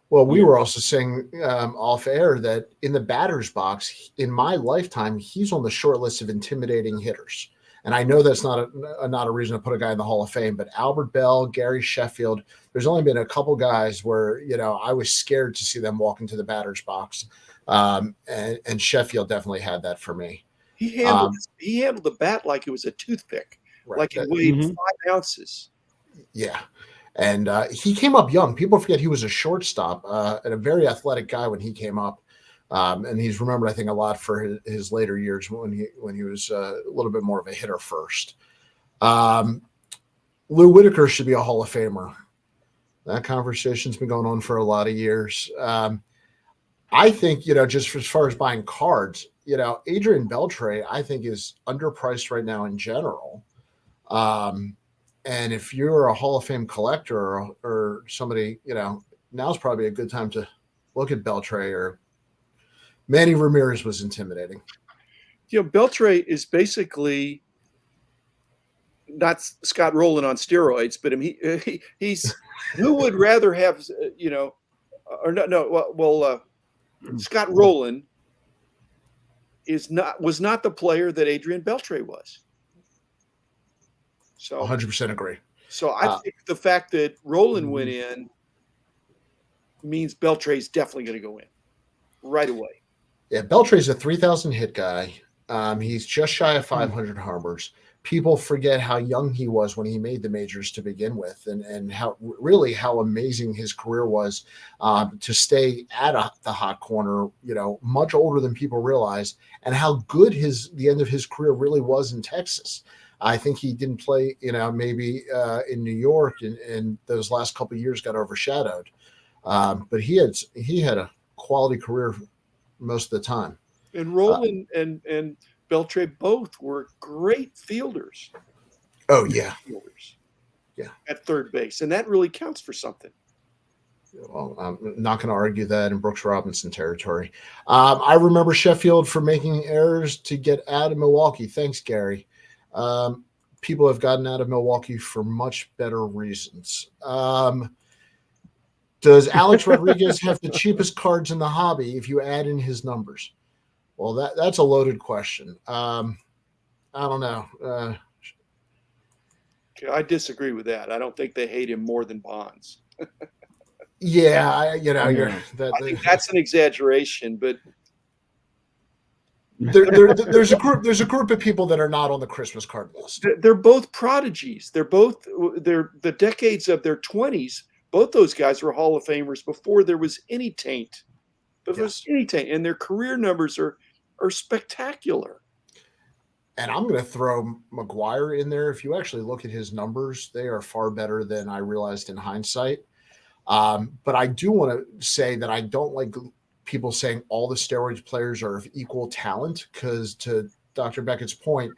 Speaker 1: Well, we were also saying off air that in the batter's box, in my lifetime, he's on the short list of intimidating hitters. And I know that's not a reason to put a guy in the Hall of Fame, but Albert Bell, Gary Sheffield, there's only been a couple guys where, I was scared to see them walk into the batter's box. And Sheffield definitely had that for me.
Speaker 3: He handled the bat like it was a toothpick. Right. Like it weighed 5 ounces.
Speaker 1: Yeah. And he came up young. People forget he was a shortstop and a very athletic guy when he came up. And he's remembered, I think, a lot for his later years when he was a little bit more of a hitter first. Lou Whitaker should be a Hall of Famer. That conversation's been going on for a lot of years. I think, just as far as buying cards, Adrian Beltre, I think, is underpriced right now in general. And if you're a Hall of Fame collector or somebody, now's probably a good time to look at Beltre. Or Manny Ramirez was intimidating.
Speaker 3: Beltre is basically not Scott Rowland on steroids, but he's who would rather have, Scott Rowland was not the player that Adrian Beltre was. So
Speaker 1: 100% agree.
Speaker 3: So I think the fact that Roland went in means Beltre's definitely going to go in right away.
Speaker 1: Yeah, Beltre's a 3,000 hit guy. He's just shy of 500 homers. People forget how young he was when he made the majors to begin with, and how amazing his career was to stay at the hot corner. Much older than people realize, and how good the end of his career really was in Texas. I think he didn't play, maybe in New York, and those last couple of years got overshadowed. But he had a quality career most of the time.
Speaker 3: And Roland and Beltre both were great fielders.
Speaker 1: Oh yeah,
Speaker 3: fielders.
Speaker 1: Yeah,
Speaker 3: at third base, and that really counts for something.
Speaker 1: Well, I'm not going to argue that in Brooks Robinson territory. I remember Sheffield for making errors to get out of Milwaukee. Thanks, Gary. People have gotten out of Milwaukee for much better reasons. Does Alex Rodriguez have the cheapest cards in the hobby if you add in his numbers? Well, that's a loaded question. I don't know.
Speaker 3: I disagree with that. I don't think they hate him more than Bonds.
Speaker 1: Yeah, I
Speaker 3: think that's an exaggeration, but
Speaker 1: there's a group of people that are not on the Christmas card list.
Speaker 3: They're both prodigies. They're the decades of their 20s. Both those guys were Hall of Famers before there was any taint. And their career numbers are spectacular.
Speaker 1: And I'm going to throw McGuire in there. If you actually look at his numbers, they are far better than I realized in hindsight. But I do want to say that I don't like people saying all the steroids players are of equal talent, because to Dr. Beckett's point,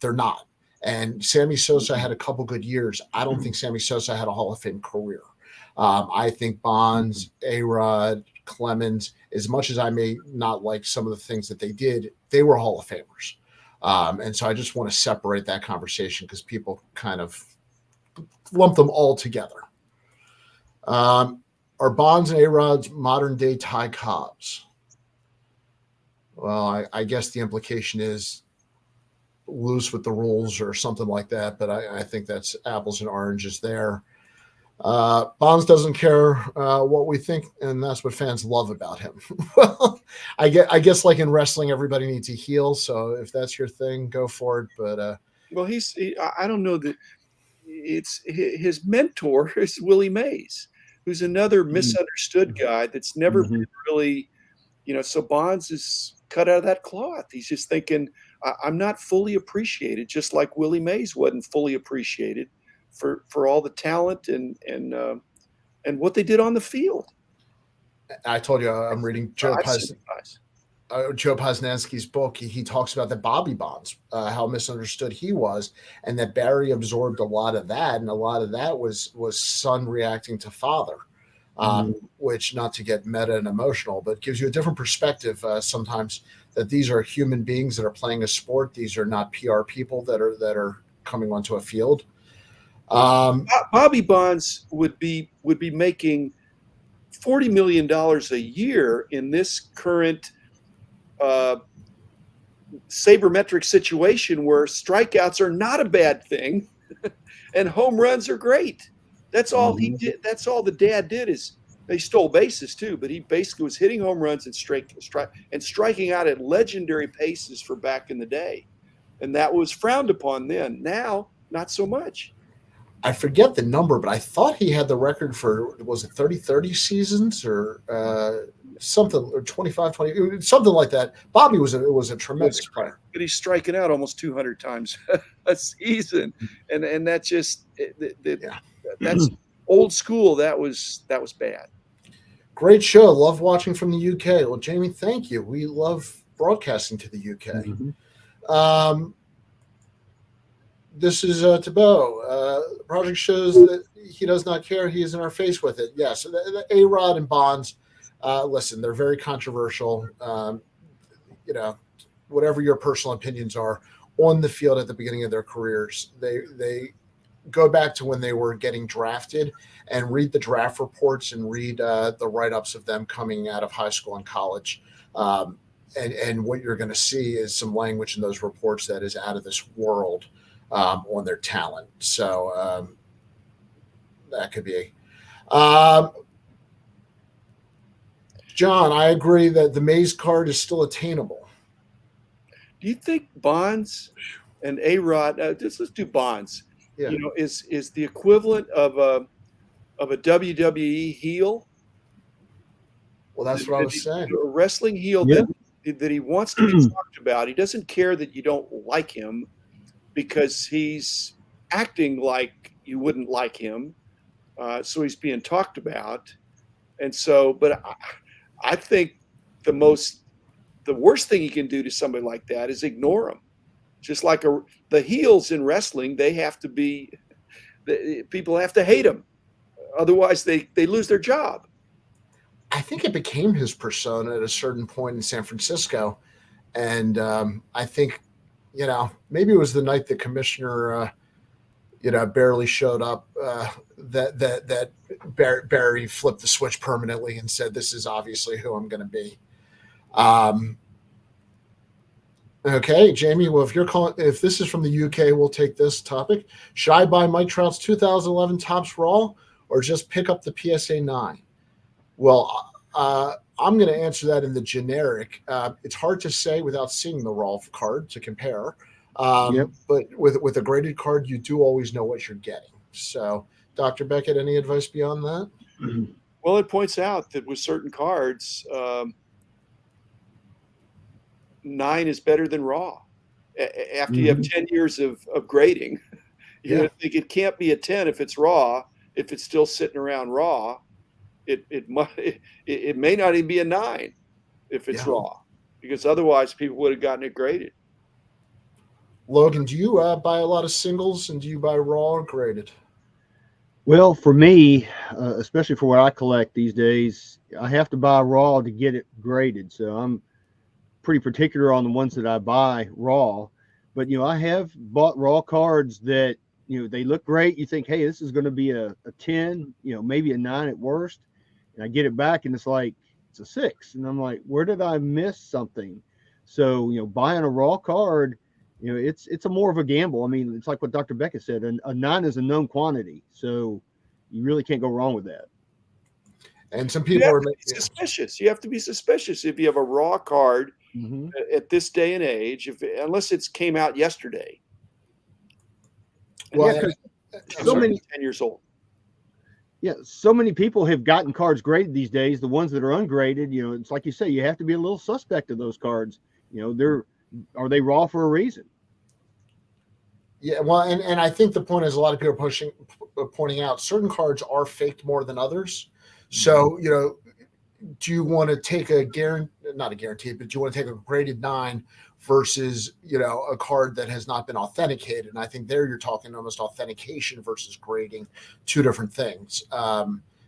Speaker 1: they're not. And Sammy Sosa had a couple good years. I don't think Sammy Sosa had a Hall of Fame career. I think Bonds, A-Rod, Clemens, as much as I may not like some of the things that they did, they were Hall of Famers. And so I just want to separate that conversation because people kind of lump them all together. Are Bonds and A-Rods modern day Ty Cobbs? Well, I guess the implication is loose with the rules or something like that, but I think that's apples and oranges there. Bonds doesn't care what we think, and that's what fans love about him. Well, I guess like in wrestling, everybody needs a heel, so if that's your thing, go for it. But
Speaker 3: well, I don't know that it's his mentor is Willie Mays, who's another misunderstood guy that's never been really, so Bonds is cut out of that cloth. He's just thinking, I'm not fully appreciated, just like Willie Mays wasn't fully appreciated for all the talent and what they did on the field.
Speaker 1: I told you I'm reading Joe Posnanski's book. He talks about the Bobby Bonds, how misunderstood he was, and that Barry absorbed a lot of that, and a lot of that was son reacting to father, which, not to get meta and emotional, but gives you a different perspective sometimes, that these are human beings that are playing a sport. These are not PR people that are coming onto a field.
Speaker 3: Bobby Bonds would be making $40 million a year in this current sabermetric situation where strikeouts are not a bad thing and home runs are great. That's all he did. That's all the dad did. Is they stole bases too, but he basically was hitting home runs and striking out at legendary paces for back in the day. And that was frowned upon then. Now, not so much.
Speaker 1: I forget the number, but I thought he had the record for, was it 30 seasons or something, or 25-20, something like that. Bobby was a tremendous player.
Speaker 3: But he's striking out almost 200 times a season, and that's just that's old school. That was bad.
Speaker 1: Great show. Love watching from the UK. Well, Jamie, thank you. We love broadcasting to the UK. This is Tebow. The project shows that he does not care. He is in our face with it. Yes, the A-Rod and Bonds, listen, they're very controversial. Whatever your personal opinions are on the field at the beginning of their careers, they go back to when they were getting drafted and read the draft reports and read the write-ups of them coming out of high school and college. And what you're going to see is some language in those reports that is out of this world. On their talent. So that could be. Um, John, I agree that the Mays card is still attainable.
Speaker 3: Do you think Bonds and A-Rod, let's do Bonds,
Speaker 1: Yeah.
Speaker 3: is the equivalent of a WWE heel?
Speaker 1: Well, that's what I was saying.
Speaker 3: A wrestling heel
Speaker 2: Yeah.
Speaker 3: that he wants to be talked about. He doesn't care that you don't like him because he's acting like you wouldn't like him. So he's being talked about. And so, but I think the worst thing you can do to somebody like that is ignore him. Just like the heels in wrestling, they have to be, people have to hate them. Otherwise they lose their job.
Speaker 1: I think it became his persona at a certain point in San Francisco. And I think, maybe it was the night the commissioner, barely showed up, that Barry flipped the switch permanently and said, this is obviously who I'm going to be. Okay, Jamie, well, if this is from the UK, we'll take this topic. Should I buy Mike Trout's 2011 Topps Raw or just pick up the PSA 9? Well, I'm going to answer that in the generic. It's hard to say without seeing the Raw card to compare.
Speaker 2: Yep.
Speaker 1: But with a graded card, you do always know what you're getting. So, Dr. Beckett, any advice beyond that?
Speaker 3: Well, it points out that with certain cards, 9 is better than Raw. After you have 10 years of grading, you think it can't be a 10 if it's Raw. If it's still sitting around Raw, it may not even be a 9 if it's Raw, because otherwise people would have gotten it graded.
Speaker 1: Logan, do you buy a lot of singles, and do you buy Raw or graded?
Speaker 2: Well, for me, especially for what I collect these days, I have to buy Raw to get it graded. So I'm pretty particular on the ones that I buy Raw. But, I have bought Raw cards that, they look great. You think, hey, this is going to be a 10, maybe a 9 at worst. And I get it back and it's like, it's a 6. And I'm like, where did I miss something? So, buying a Raw card, it's a more of a gamble. I mean, it's like what Dr. Beckett said, a 9 is a known quantity. So you really can't go wrong with that.
Speaker 1: And some people are
Speaker 3: suspicious. You have to be suspicious if you have a Raw card at this day and age, unless it's came out yesterday.
Speaker 1: Well,
Speaker 3: so many 10 years old.
Speaker 2: Yeah, so many people have gotten cards graded these days. The ones that are ungraded, it's like you say, you have to be a little suspect of those cards. Are they Raw for a reason?
Speaker 1: Yeah, well, and I think the point is a lot of people are pointing out certain cards are faked more than others. So, do you want to take not a guarantee, but do you want to take a graded 9 versus, a card that has not been authenticated? And I think there you're talking almost authentication versus grading, two different things.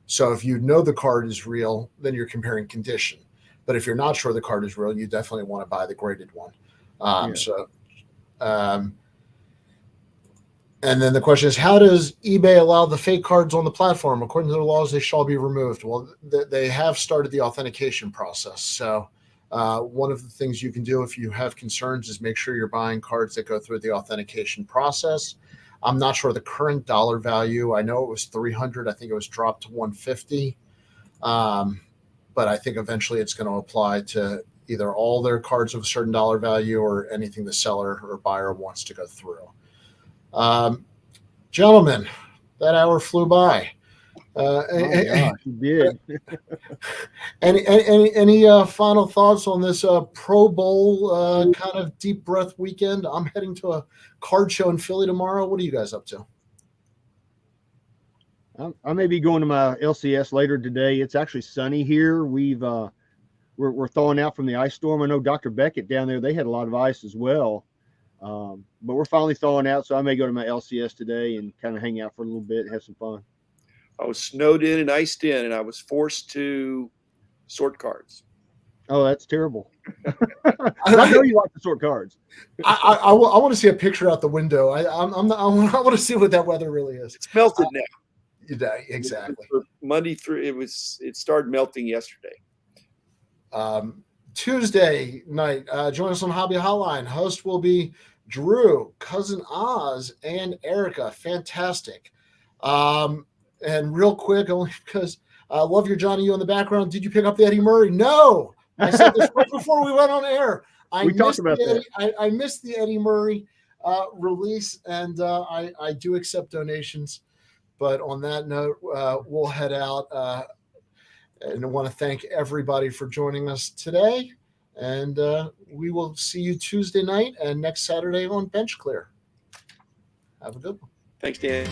Speaker 1: So if you know the card is real, then you're comparing condition. But if you're not sure the card is real, you definitely want to buy the graded one. And then the question is, how does eBay allow the fake cards on the platform? According to the laws, they shall be removed. Well, they have started the authentication process. So one of the things you can do if you have concerns is make sure you're buying cards that go through the authentication process. I'm not sure the current dollar value. I know it was $300. I think it was dropped to $150. But I think eventually it's going to apply to either all their cards of a certain dollar value or anything the seller or buyer wants to go through. Gentlemen, that hour flew by.
Speaker 2: You did.
Speaker 1: Any final thoughts on this Pro Bowl kind of deep breath weekend? I'm heading to a card show in Philly tomorrow. What are you guys up to?
Speaker 2: I may be going to my LCS later today. It's actually sunny here. We're thawing out from the ice storm. I know Dr. Beckett down there, they had a lot of ice as well. But we're finally thawing out, so I may go to my LCS today and kind of hang out for a little bit and have some fun.
Speaker 3: I was snowed in and iced in, and I was forced to sort cards.
Speaker 2: Oh, that's terrible. I know you like to sort cards.
Speaker 1: I want to see a picture out the window. I want to see what that weather really is.
Speaker 3: It's melted now.
Speaker 1: Yeah, exactly.
Speaker 3: Monday through it started melting yesterday.
Speaker 1: Tuesday night, join us on Hobby Hotline. Host will be Drew, Cousin Oz, and Erica. Fantastic. And real quick, only because I love your Johnny U in the background. Did you pick up the Eddie Murray? No. I said this right before we went on air. I missed the Eddie Murray release, and I do accept donations. But on that note, we'll head out. And I want to thank everybody for joining us today. And we will see you Tuesday night and next Saturday on Bench Clear. Have a good one.
Speaker 3: Thanks, Dan.